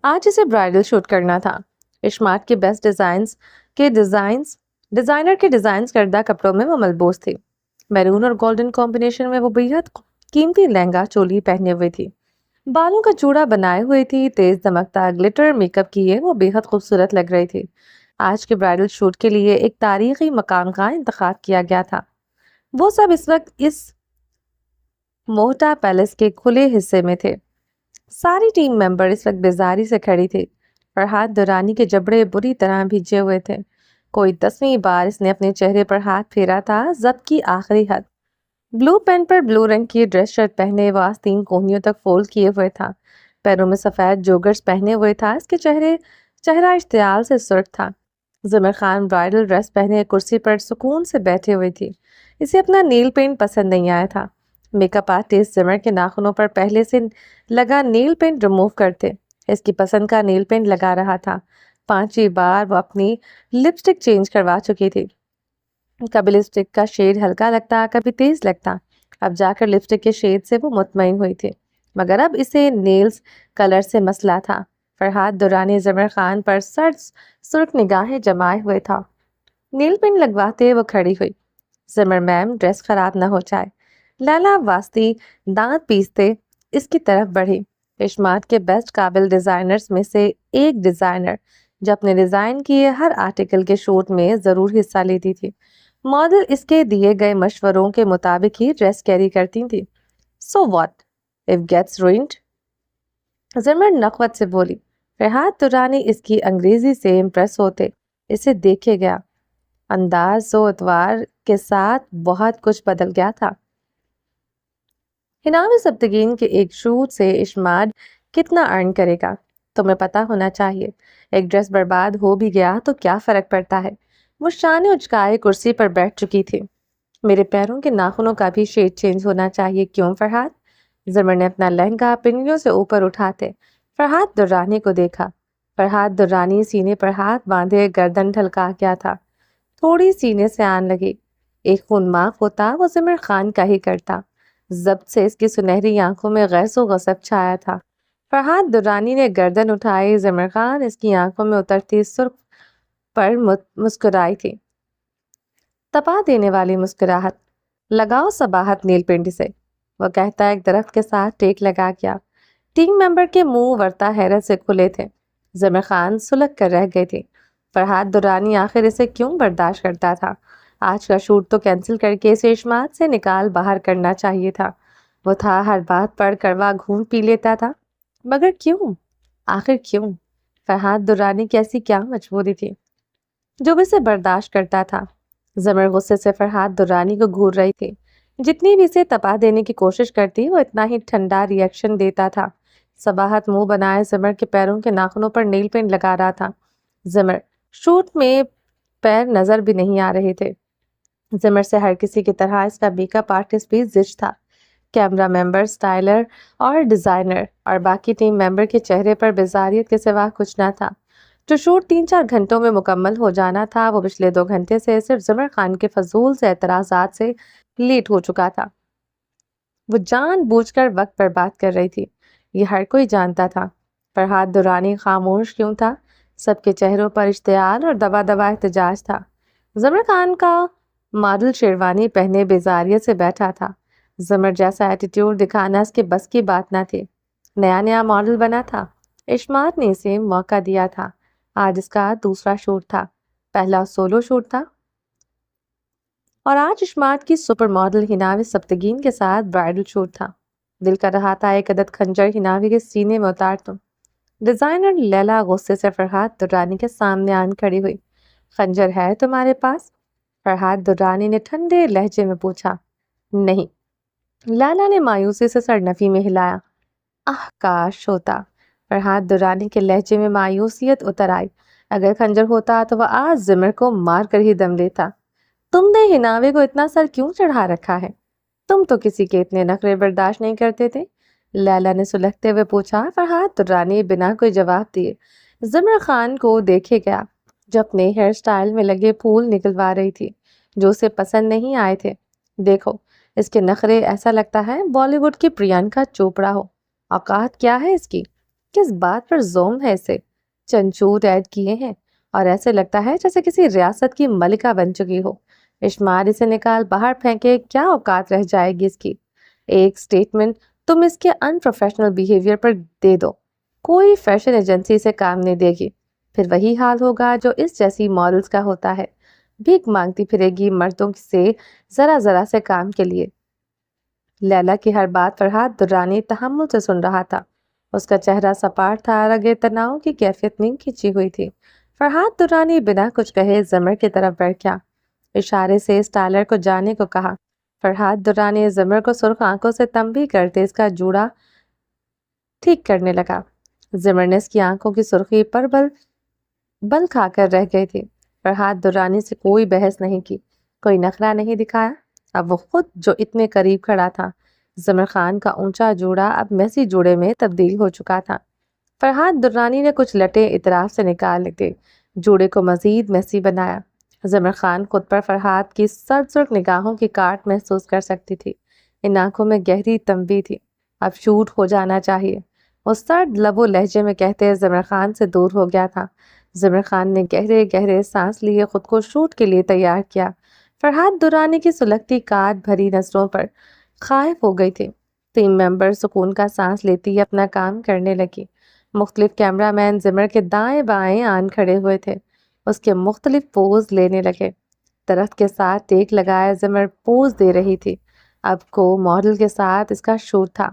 آج اسے bridal shoot کرنا تھا۔ اشمارٹ کے بیسٹ ڈیزائنر کے ڈیزائنز کردہ کپڑوں میں وہ ملبوس تھی۔ میرون اور گولڈن کمبینیشن میں وہ بےحد قیمتی لہنگا چولی پہنے ہوئے تھی، بالوں کا چوڑا بنائے ہوئے تھی، تیز دمکتا گلٹر میک اپ کیے وہ بےحد خوبصورت لگ رہی تھی۔ آج کے برائڈل شوٹ کے لیے ایک تاریخی مقام کا انتخاب کیا گیا تھا۔ وہ سب اس وقت اس موہٹا پیلس کے کھلے حصے میں تھے۔ ساری ٹیم ممبر اس وقت بیزاری سے کھڑی تھی۔ فرحات دورانی کے جبڑے بری طرح بھیجے ہوئے تھے۔ کوئی 10ویں بار اس نے اپنے چہرے پر ہاتھ پھیرا تھا، ضبط کی آخری حد۔ بلو پین پر بلو رنگ کی ڈریس شرٹ پہنے وہ آستین کوہنیوں تک فولڈ کیے ہوئے تھا، پیروں میں سفید جوگرز پہنے ہوئے تھا، اس کے چہرہ اشتعال سے سرخ تھا۔ زمر خان برائڈل ڈریس پہنے کرسی پر سکون سے بیٹھے ہوئے تھی۔ اسے اپنا نیل پینٹ پسند نہیں آیا تھا۔ میک اپ آرٹسٹ زمر کے ناخنوں پر پہلے سے لگا نیل پینٹ ریموو کرتے اس کی پسند کا نیل پینٹ لگا رہا تھا۔ 5ویں بار وہ اپنی لپسٹک چینج کروا چکی تھی۔ کبھی لپسٹک کا شیڈ ہلکا لگتا، کبھی تیز لگتا۔ اب جا کر لپسٹک کے شیڈ سے وہ مطمئن ہوئی تھی، مگر اب اسے نیلز کلر سے مسئلہ تھا۔ فرحات دورانی زمر خان پر سرخ نگاہیں جمائے ہوئے تھا۔ نیل پینٹ لگواتے وہ کھڑی ہوئی۔ زمر میم، ڈریس خراب نہ ہو جائے۔ لیلا واسطی دانت پیستے اس کی طرف بڑھی۔ اشمارٹ کے بیسٹ قابل ڈیزائنرز میں سے ایک ڈیزائنر جو اپنے ڈیزائن کیے ہر آرٹیکل کے شوٹ میں ضرور حصہ لیتی تھی۔ ماڈل اس کے دیے گئے مشوروں کے مطابق ہی ڈریس کیری کرتی تھی۔ So what if gets ruined? Zumar نخوت سے بولی۔ فرحات دورانی اس کی انگریزی سے امپریس ہوتے اسے دیکھے گیا۔ انداز و اتوار کے ساتھ بہت کچھ بدل گیا تھا۔ ہناوی سبتگین کے ایک شوٹ سے اشمارٹ کتنا ارن کرے گا تمہیں پتا ہونا چاہیے۔ ایک ڈریس برباد ہو بھی گیا تو کیا فرق پڑتا ہے؟ وہ شانے اچکائے کرسی پر بیٹھ چکی تھی۔ میرے پیروں کے ناخنوں کا بھی شیڈ چینج ہونا چاہیے، کیوں فرحات؟ زمر نے اپنا لہنگا پنڈلیوں سے اوپر اٹھاتے فرحات دورانی کو دیکھا۔ فرحات دورانی سینے پر ہاتھ باندھے گردن ڈھلکا گیا تھا، تھوڑی سینے سے آن لگی۔ ایک خون معاف ہوتا وہ زمر خان کا ہی کرتا۔ ضبط سے اس کی سنہری آنکھوں میں غیظ و غضب چھایا تھا۔ فرحات دورانی نے گردن اٹھائی، زمر خان اس کی آنکھوں میں اترتی سرخ پر مسکرائی تھی، تپا دینے والی مسکراہٹ۔ لگاؤ صباحت نیل پینٹ سے، وہ کہتا ایک درخت کے ساتھ ٹیک لگا گیا۔ ٹیم ممبر کے منہ ورتا حیرت سے کھلے تھے۔ زمر خان سلگ کر رہ گئی تھی۔ فرحات دورانی آخر اسے کیوں برداشت کرتا تھا؟ آج کا شوٹ تو کینسل کر کے اسے اشمارٹ سے نکال باہر کرنا چاہیے تھا۔ وہ تھا ہر بات پر کڑوا گھونٹ پی لیتا تھا، مگر کیوں؟ آخر کیوں؟ فرحات دورانی کی ایسی کیا مجبوری تھی جو اسے برداشت کرتا تھا؟ زمر غصے سے فرحات دورانی کو گھور رہی تھی۔ جتنی بھی اسے تپا دینے کی کوشش کرتی وہ اتنا ہی ٹھنڈا ری ایکشن دیتا تھا۔ صباحت منہ بنائے زمر کے پیروں کے ناخنوں پر نیل پینٹ لگا رہا تھا۔ زمر شوٹ میں پیر نظر بھی نہیں آ رہے تھے۔ زمر سے ہر کسی کی طرح اس کا میک اپ آرٹسٹ بھی زچ تھا۔ کیمرہ ممبر، سٹائلر اور ڈیزائنر اور باقی ٹیم ممبر کے چہرے پر بیزاریت کے سوا کچھ نہ تھا۔ جو شوٹ 3-4 گھنٹوں میں مکمل ہو جانا تھا وہ پچھلے 2 گھنٹے سے صرف زمر خان کے فضول سے اعتراضات سے لیٹ ہو چکا تھا۔ وہ جان بوجھ کر وقت پر بات کر رہی تھی، یہ ہر کوئی جانتا تھا۔ فرحات دورانی خاموش کیوں تھا؟ سب کے چہروں پر اشتعال اور دبا دبا احتجاج تھا۔ زمر خان کا ماڈل شیروانی پہنے بیزاریت سے بیٹھا تھا۔ زمر جیسا ایٹیٹیوڈ دکھانا اس کے بس کی بات نہ تھی۔ نیا ماڈل بنا تھا، اشمارٹ نے اسے موقع دیا تھا۔ آج اس کا دوسرا شوٹ تھا، پہلا سولو شوٹ تھا، اور آج اشمارٹ کی سپر ماڈل ہناوی سبتگین کے ساتھ برائڈل شوٹ تھا۔ دل کر رہا تھا ایک عدد خنجر ہناوی کے سینے میں اتار دوں۔ ڈیزائنر لیلا غصے سے فرحات دورانی کے سامنے آن کھڑی ہوئی۔ خنجر ہے تمہارے پاس؟ فرحات دورانی نے ٹھنڈے لہجے میں پوچھا۔ نہیں، لیلا نے مایوسی سے سر نفی میں ہلایا۔ کاش ہوتا۔ فرحات دورانی کے لہجے میں مایوسیت اتر آئی۔ اگر خنجر ہوتا تو وہ آج زمر کو مار کر ہی دم لیتا۔ تم نے ہناوی کو اتنا سر کیوں چڑھا رکھا ہے؟ تم تو کسی کے اتنے نخرے برداشت نہیں کرتے تھے، لیلا نے سلگتے ہوئے پوچھا۔ فرحات دورانی بنا کوئی جواب دیے زمر خان کو دیکھے گیا جو اپنے ہیئر سٹائل میں لگے پھول نکلوا رہی تھی جو اسے پسند نہیں آئے تھے۔ دیکھو اس کے نخرے، ایسا لگتا ہے بالی ووڈ کی پریانکا چوپڑا ہو۔ اوقات کیا ہے اس کی؟ کس بات پر زوم ہے اسے؟ چند چوٹ ایڈ کیے ہیں اور ایسے لگتا ہے جیسے کسی ریاست کی ملکہ بن چکی ہو۔ اشمار اسے نکال باہر پھینکے، کیا اوقات رہ جائے گی اس کی؟ ایک سٹیٹمنٹ تم اس کے ان پروفیشنل بیہیویئر پر دے دو، کوئی فیشن ایجنسی سے کام نہیں دے گی، پھر وہی حال ہوگا جو اس جیسی ماڈلز کا ہوتا ہے، بھیک مانگتی پھرے گی مردوں سے ذرا ذرا سے کام کے لیے۔ لیلا کی ہر بات فرحات درانی تحمل سے سن رہا تھا۔ اس کا چہرہ سپاٹ تھا، رگے تناؤ کی کیفیت میں کھنچی ہوئی تھی۔ فرحات درانی بنا کچھ کہے زمر کی طرف بڑھ گیا، اشارے سے اس ٹائلر کو جانے کو کہا۔ فرحات درانی زمر کو سرخ آنکھوں سے تنبیہ کرتے اس کا جوڑا ٹھیک کرنے لگا۔ زمر نے اس کی آنکھوں کی سرخی پر بل کھا کر رہ گئی تھی۔ فرحات درانی سے کوئی بحث نہیں کی، کوئی نخرہ نہیں دکھایا۔ اب وہ خود جو اتنے قریب کھڑا تھا، زمر خان کا اونچا جوڑا اب میسی جوڑے میں تبدیل ہو چکا تھا۔ فرحات درانی نے کچھ لٹے اطراف سے نکال لیتے، جوڑے کو مزید میسی بنایا۔ زمر خان خود پر فرحات کی سرد سرخ نگاہوں کی کاٹ محسوس کر سکتی تھی۔ ان آنکھوں میں گہری تنبیہ تھی، اب شوٹ ہو جانا چاہیے، وہ سرد لب و لہجے میں کہتے زمر خان سے دور ہو گیا تھا۔ زمر خان نے گہرے گہرے سانس لیے، خود کو شوٹ کے لیے تیار کیا۔ فرحات درانی کی سلگتی کاٹ بھری نظروں پر خائف ہو گئی تھی۔ ٹیم ممبر سکون کا سانس لیتی اپنا کام کرنے لگی۔ مختلف کیمرہ مین زمر کے دائیں بائیں آن کھڑے ہوئے تھے، اس کے مختلف پوز لینے لگے۔ درخت کے ساتھ ٹیک لگائے زمر پوز دے رہی تھی، اب کو ماڈل کے ساتھ اس کا شوٹ تھا۔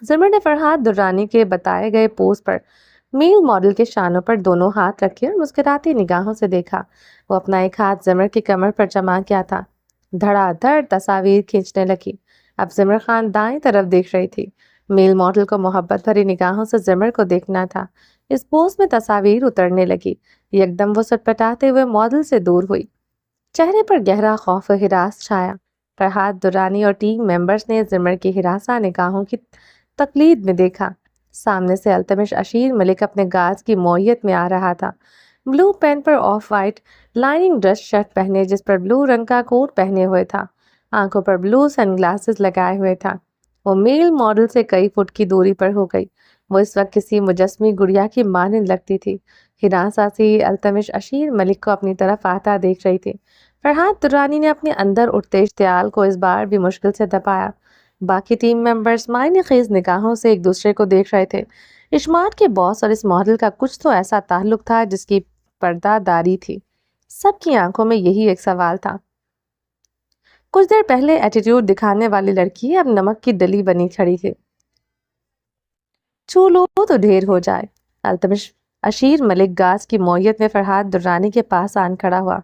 زمر نے فرحات درانی کے بتائے گئے پوز پر میل ماڈل کے شانوں پر دونوں ہاتھ رکھے اور مسکراتی نگاہوں سے دیکھا۔ وہ اپنا ایک ہاتھ زمر کی کمر پر جما کیا تھا، دھڑا دھڑ تصاویر کھینچنے لگی۔ اب زمر خان دائیں طرف دیکھ رہی تھی، میل ماڈل کو محبت بھری نگاہوں سے زمر کو دیکھنا تھا۔ اس پوز میں تصاویر اترنے لگی، یکدم وہ سٹپٹاتے ہوئے ماڈل سے دور ہوئی، چہرے پر گہرا خوف و ہراس چھایا۔ فرحات درانی اور ٹیم ممبرز نے زمر کی ہراساں نگاہوں کی تقلید میں دیکھا۔ سامنے سے التمش اشیر ملک اپنے گاز کی موئیت میں آ رہا تھا، بلو پین پر off white lining dress shirt پہنے، جس پر بلو رنگ کا کوٹ پہنے ہوئے تھا، آنکھوں پر بلو سن گلاسز لگائے ہوئے تھا۔ وہ میل ماڈل سے کئی فٹ کی دوری پر ہو گئی، وہ اس وقت کسی مجسمی گڑیا کی مانند لگتی تھی۔ ہراساں سی التمش اشیر ملک کو اپنی طرف آتا دیکھ رہی تھی۔ فرحات درانی نے اپنے اندر اٹھتے اشتعال کو اس بار بھی مشکل سے دبایا۔ باقی ٹیم ممبرز معنی خیز نگاہوں سے ایک دوسرے کو دیکھ رہے تھے۔ اشمار کے باس اور اس ماڈل کا کچھ تو ایسا تعلق تھا جس کی پردہ داری تھی۔ سب کی آنکھوں میں یہی ایک سوال تھا۔ کچھ دیر پہلے ایٹیٹیوڈ دکھانے والی لڑکی اب نمک کی ڈلی بنی کھڑی تھی۔ چھو لو تو ڈھیر ہو جائے۔ التمش اشیر ملک گاز کی موئیت میں فرحات درانی کے پاس آن کھڑا ہوا۔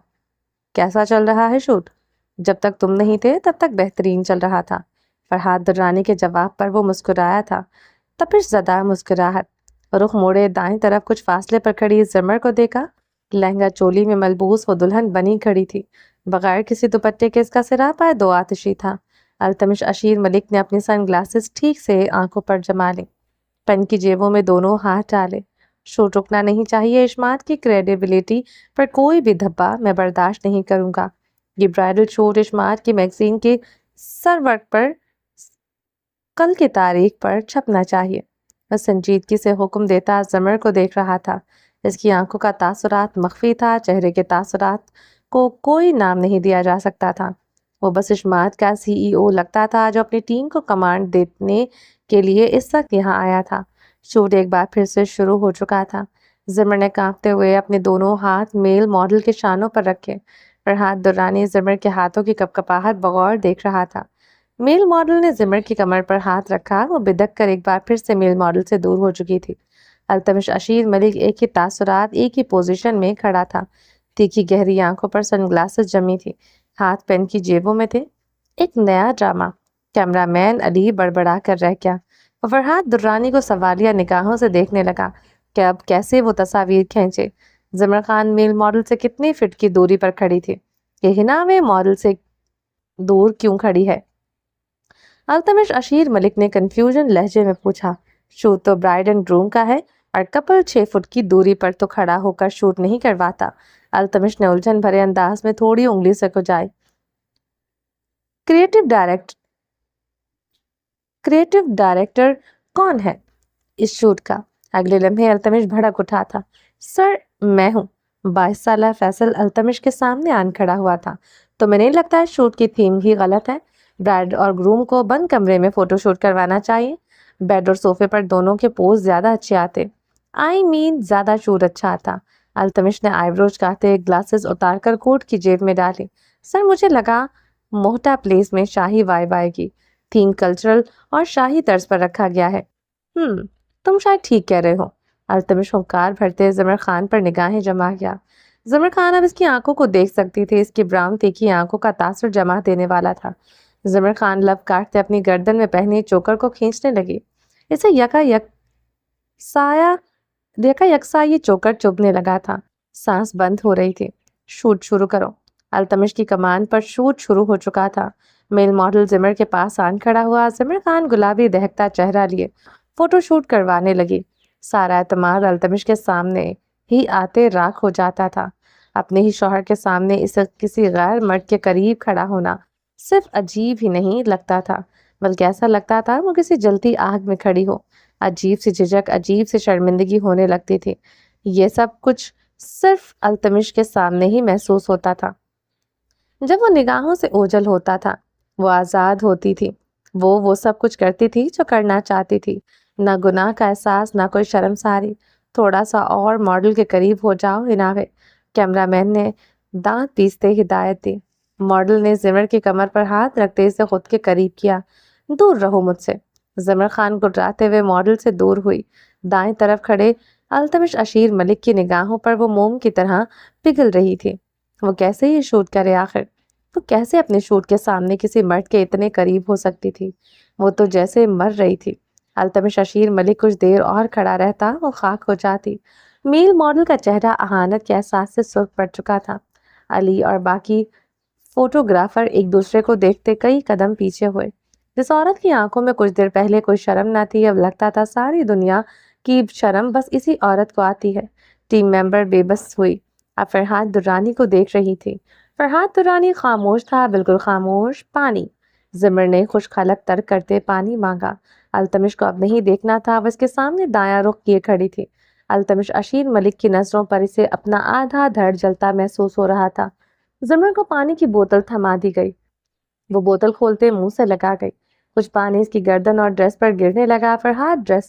کیسا چل رہا ہے شوٹ؟ جب تک تم نہیں تھے تب تک بہترین چل رہا تھا۔ فرحات درانی کے جواب پر وہ مسکرایا تھا، تپش زدہ مسکراہٹ۔ رخ موڑے دائیں طرف کچھ فاصلے پر کھڑی زمر کو دیکھا، لہنگا چولی میں ملبوس وہ دلہن بنی کھڑی تھی، بغیر کسی دوپٹے کے اس کا سراپا دو آتشی تھا۔ التمش اشیر ملک نے اپنی سن گلاسز ٹھیک سے آنکھوں پر جما لی، پن کی جیبوں میں دونوں ہاتھ ڈالے۔ شوٹ رکنا نہیں چاہیے، اشمات کی کریڈیبلٹی پر کوئی بھی دھبا میں برداشت نہیں کروں گا۔ یہ برائڈل شوٹ اشمات کی میگزین کے سرورق پر کل کی تاریخ پر چھپنا چاہیے۔ وہ سنجیدگی سے حکم دیتا زمر کو دیکھ رہا تھا، اس کی آنکھوں کا تاثرات مخفی تھا، چہرے کے تاثرات کو کوئی نام نہیں دیا جا سکتا تھا۔ وہ بس اشمات کا CEO لگتا تھا جو اپنی ٹیم کو کمانڈ دینے کے لیے اس وقت یہاں آیا تھا۔ شوٹ ایک بار پھر سے شروع ہو چکا تھا۔ زمر نے کانپتے ہوئے اپنے دونوں ہاتھ میل ماڈل کے شانوں پر رکھے۔ فرحات درانی زمر کے ہاتھوں کی کپکپاہٹ بغور دیکھ رہا تھا۔ میل ماڈل نے زمر کی کمر پر ہاتھ رکھا، وہ بدک کر ایک بار پھر سے میل ماڈل سے دور ہو چکی تھی۔ التمش اشیر ملک ایک ہی تاثرات ایک ہی پوزیشن میں کھڑا تھا، تیکھی گہری آنکھوں پر سن گلاسز جمی تھی، ہاتھ پین کی جیبوں میں تھے۔ ایک نیا ڈرامہ۔ کیمرہ مین علی بڑبڑا کر رہ گیا۔ وہ فرحات درانی کو سوالیہ نگاہوں سے دیکھنے لگا کہ اب کیسے وہ تصاویر کھینچے۔ زمر خان میل ماڈل سے کتنی فٹ کی دوری پر کھڑی تھی، یہ ہناوے ماڈل سے دور کیوں کھڑی ہے؟ التمش اشیر ملک نے کنفیوژن لہجے میں پوچھا۔ شوٹ تو برائڈ اینڈ گروم کا ہے اور کپل 6 فٹ کی دوری پر تو کھڑا ہو کر شوٹ نہیں کرواتا۔ التمش نے الجھن بھرے انداز میں تھوڑی انگلی سے کھجائی۔ کریٹو ڈائریکٹر کون ہے اس شوٹ کا؟ اگلے لمحے التمش بھڑک اٹھا تھا۔ سر، میں ہوں۔ 22 سالہ فیصل التمش کے سامنے آن کھڑا ہوا تھا۔ تمہیں نہیں لگتا ہے شوٹ کی تھیم ہی غلط ہے؟ بریڈ اور گروم کو بند کمرے میں فوٹو شوٹ کروانا چاہیے۔ بیڈ اور صوفے پر دونوں کے پوز زیادہ اچھے آتے۔ زیادہ شوٹ اچھا آتا۔ التمش نے آئی بروز کاٹتے گلاسز اتار کر کوٹ کی جیب میں ڈالے۔ سر، مجھے لگا موہٹا پلیس میں شاہی وائب آئے گی۔ تھیم کلچرل اور شاہی طرز پر رکھا گیا ہے۔ تم شاید ٹھیک کہہ رہے ہو۔ التمش ہنکار بھرتے زمر خان پر نگاہیں جما گیا۔ زمر خان اب اس کی آنکھوں کو دیکھ سکتی تھی۔ اس کی براؤن تیکھی آنکھوں کا تاثر جما دینے والا تھا۔ زمر خان لب کاٹتے اپنی گردن میں پہنے چوکر کو کھینچنے لگی۔ اسے یکا یکسا یہ چوکر چبھنے لگا تھا۔ سانس بند ہو رہی تھی۔ شوٹ شروع کرو۔ التمش کی کمان پر شوٹ شروع ہو چکا تھا۔ میل ماڈل زمر کے پاس آن کھڑا ہوا۔ زمر خان گلابی دہکتا چہرہ لیے فوٹو شوٹ کروانے لگی۔ سارا اعتماد التمش کے سامنے ہی آتے راکھ ہو جاتا تھا۔ اپنے ہی شوہر کے سامنے اسے کسی غیر مرد کے قریب کھڑا ہونا صرف عجیب ہی نہیں لگتا تھا، بلکہ ایسا لگتا تھا وہ کسی جلتی آگ میں کھڑی ہو۔ عجیب سی جھجک، عجیب سی شرمندگی ہونے لگتی تھی۔ یہ سب کچھ صرف التمش کے سامنے ہی محسوس ہوتا تھا۔ جب وہ نگاہوں سے اوجھل ہوتا تھا، وہ آزاد ہوتی تھی۔ وہ سب کچھ کرتی تھی جو کرنا چاہتی تھی۔ نہ گناہ کا احساس، نہ کوئی شرمساری۔ تھوڑا سا اور ماڈل کے قریب ہو جاؤ حناوے، کیمرہ مین نے دانت پیستے ہدایت دی۔ ماڈل نے زمر کی کمر پر ہاتھ رکھتے اسے خود کے قریب کیا۔ دور رہو مجھ سے۔ زمر خان گٹراتے ہوئے ماڈل سے دور ہوئی۔ دائیں طرف کھڑے التمش اشیر ملک کی نگاہوں پر وہ موم کی طرح پگھل رہی تھی۔ وہ کیسے یہ شوٹ کرے آخر؟ وہ کیسے اپنے شوٹ کے سامنے کسی مرد کے اتنے قریب ہو سکتی تھی؟ وہ تو جیسے مر رہی تھی۔ التمش اشیر ملک کچھ دیر اور کھڑا رہتا، وہ خاک ہو جاتی۔ میل ماڈل کا چہرہ اہانت کے احساس سے سرخ پڑ چکا تھا۔ علی اور باقی فوٹوگرافر ایک دوسرے کو دیکھتے کئی قدم پیچھے ہوئے۔ جس عورت کی آنکھوں میں کچھ دیر پہلے کوئی شرم نہ تھی، اب لگتا تھا ساری دنیا کی شرم بس اسی عورت کو آتی ہے۔ ٹیم ممبر بے بس ہوئی۔ اب فرحات درانی کو دیکھ رہی تھی۔ فرحات درانی خاموش تھا، بالکل خاموش۔ پانی۔ زمر نے خشک حلق ترک کرتے پانی مانگا۔ التمش کو اب نہیں دیکھنا تھا، وہ اس کے سامنے دایاں رخ کیے کھڑی تھی۔ التمش اشیر ملک کی نظروں پر اسے اپنا آدھا دھڑ جلتا محسوس ہو رہا تھا۔ زمر کو پانی کی بوتل تھما دی گئی۔ وہ بوتل کھولتے منہ سے لگا گئی۔ کچھ پانی اس کی گردن اور ڈریس پر گرنے لگا۔ فرحات ڈریس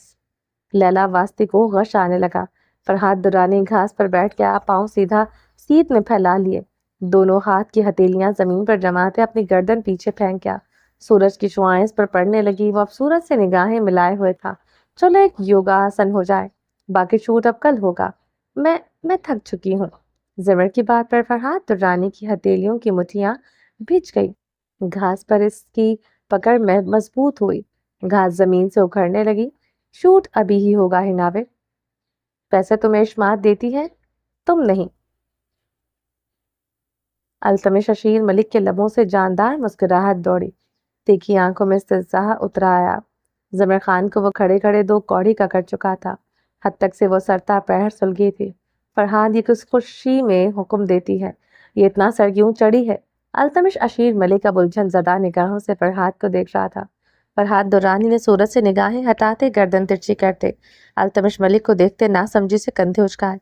لیلا واسطی کو غش آنے لگا۔ فرحات درانی گھاس پر بیٹھ گیا، پاؤں سیدھا سیٹ میں پھیلا لیے، دونوں ہاتھ کی ہتھیلیاں زمین پر جماتے اپنی گردن پیچھے پھینک گیا۔ سورج کی شعائیں اس پر پڑنے لگی۔ وہ اب سورج سے نگاہیں ملائے ہوئے تھا۔ چلو ایک یوگا آسن ہو جائے، باقی شوٹ اب کل ہوگا۔ میں تھک چکی ہوں۔ زمر کی بات پر فرحات درانی کی ہتھیلیوں کی مٹھیاں بھیج گئی۔ گھاس پر اس کی پکڑ میں مضبوط ہوئی۔ گھاس زمین سے اکھڑنے لگی۔ شوٹ ابھی ہی ہوگا حناوے۔ پیسے تمہیں اشمات دیتی ہے، تم نہیں۔ التمش اشیر ملک کے لبوں سے جاندار مسکراہٹ دوڑی۔ تیکھی آنکھوں میں استہزاء اتر آیا۔ زمر خان کو وہ کھڑے کھڑے دو کوڑی کا کر چکا تھا۔ حد تک سے وہ سرتا پیر سلگی تھی۔ فرحات یہ کس خوشی میں حکم دیتی ہے، یہ اتنا سر کیوں چڑھی ہے؟ التمش اشیر ملک اب الجھن زدہ نگاہوں سے فرحات کو دیکھ رہا تھا۔ فرحات درانی نے سورج سے نگاہیں ہٹاتے گردن ترچھی کرتے التمش ملک کو دیکھتے ناسمجھی سے کندھے اچکائے۔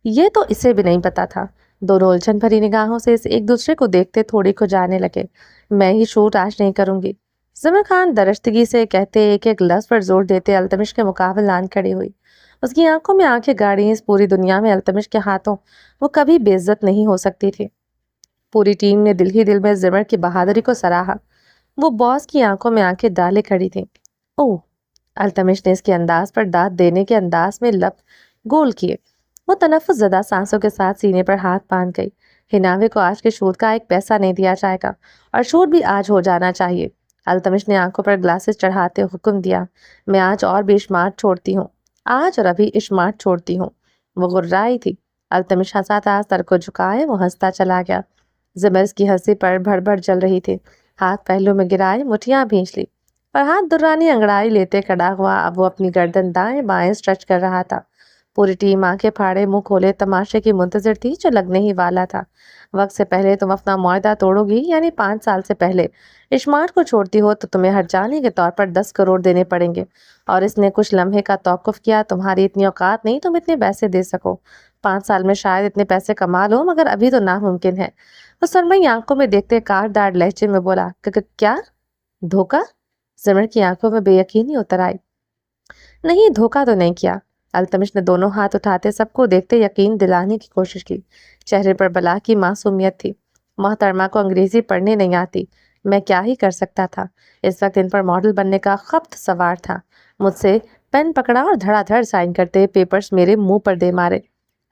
یہ تو اسے بھی نہیں پتا تھا۔ دونوں الجھن بھری نگاہوں سے ایک دوسرے کو دیکھتے تھوڑی کھجانے لگے۔ میں ہی شوٹ آج نہیں کروں گی، زمر خان درشتگی سے کہتے ایک ایک لفظ پر زور دیتے التمش کے مقابل آن کھڑی ہوئی۔ اس کی آنکھوں میں آنکھیں گاڑی، اس پوری دنیا میں التمش کے ہاتھوں وہ کبھی بے عزت نہیں ہو سکتی تھی۔ پوری ٹیم نے دل ہی دل میں زمر کی بہادری کو سراہا۔ وہ باس کی آنکھوں میں آنکھیں ڈالے کھڑی تھی۔ اوہ! التمش نے اس کے انداز پر داد دینے کے انداز میں لب گول کیے۔ وہ تنفس زدہ سانسوں کے ساتھ سینے پر ہاتھ باندھ گئی۔ حناوے کو آج کے شوٹ کا ایک پیسہ نہیں دیا جائے گا، اور شوٹ بھی آج ہو جانا چاہیے۔ التمش نے آنکھوں پر گلاسز چڑھاتے حکم دیا۔ میں آج اور بھی اشمارٹ چھوڑتی ہوں، آج اور ابھی اشمارٹ چھوڑتی ہوں۔ وہ غرائی تھی۔ التمش ہنسا تھا، سر کو جھکائے وہ ہنستا چلا گیا۔ زمر اس کی ہنسی پر بھڑ بھڑ چل رہی تھی۔ ہاتھ پہلو میں گرائے، مٹھیاں بھینچ لی۔ فرحات درانی انگڑائی لیتے کھڑا ہوا۔ اب وہ اپنی گردن دائیں بائیں سٹریچ کر رہا تھا۔ پوری ٹیم آنکھیں پھاڑے منہ کھولے تماشے کی منتظر تھی جو لگنے ہی والا تھا۔ وقت سے پہلے تم اپنا معاہدہ توڑو گی، یعنی 5 سال سے پہلے اشمار کو چھوڑتی ہو تو تمہیں ہر جانے کے طور پر 10 کروڑ دینے پڑیں گے، اور اس نے کچھ لمحے کا توقف کیا۔ تمہاری اتنی اوقات نہیں تم اتنے پیسے دے سکو، 5 سال میں شاید اتنے پیسے کما لو، مگر ابھی تو ناممکن ہے۔ وہ سرمئی آنکھوں میں دیکھتے کاردار لہجے میں بولا، کیا دھوکہ؟ زمر کی آنکھوں میں بے یقینی اتر آئی۔ نہیں، دھوکہ تو نہیں کیا۔ التمش نے دونوں ہاتھ اٹھاتے سب کو دیکھتے یقین دلانے کی کوشش کی۔ چہرے پر بلا کی معصومیت تھی۔ محترمہ کو انگریزی پڑھنے نہیں آتی، میں کیا ہی کر سکتا تھا۔ اس وقت ان پر ماڈل بننے کا خبت سوار تھا۔ مجھ سے پین پکڑا اور دھڑا دھڑ سائن کرتے پیپرز میرے منہ پر دے مارے۔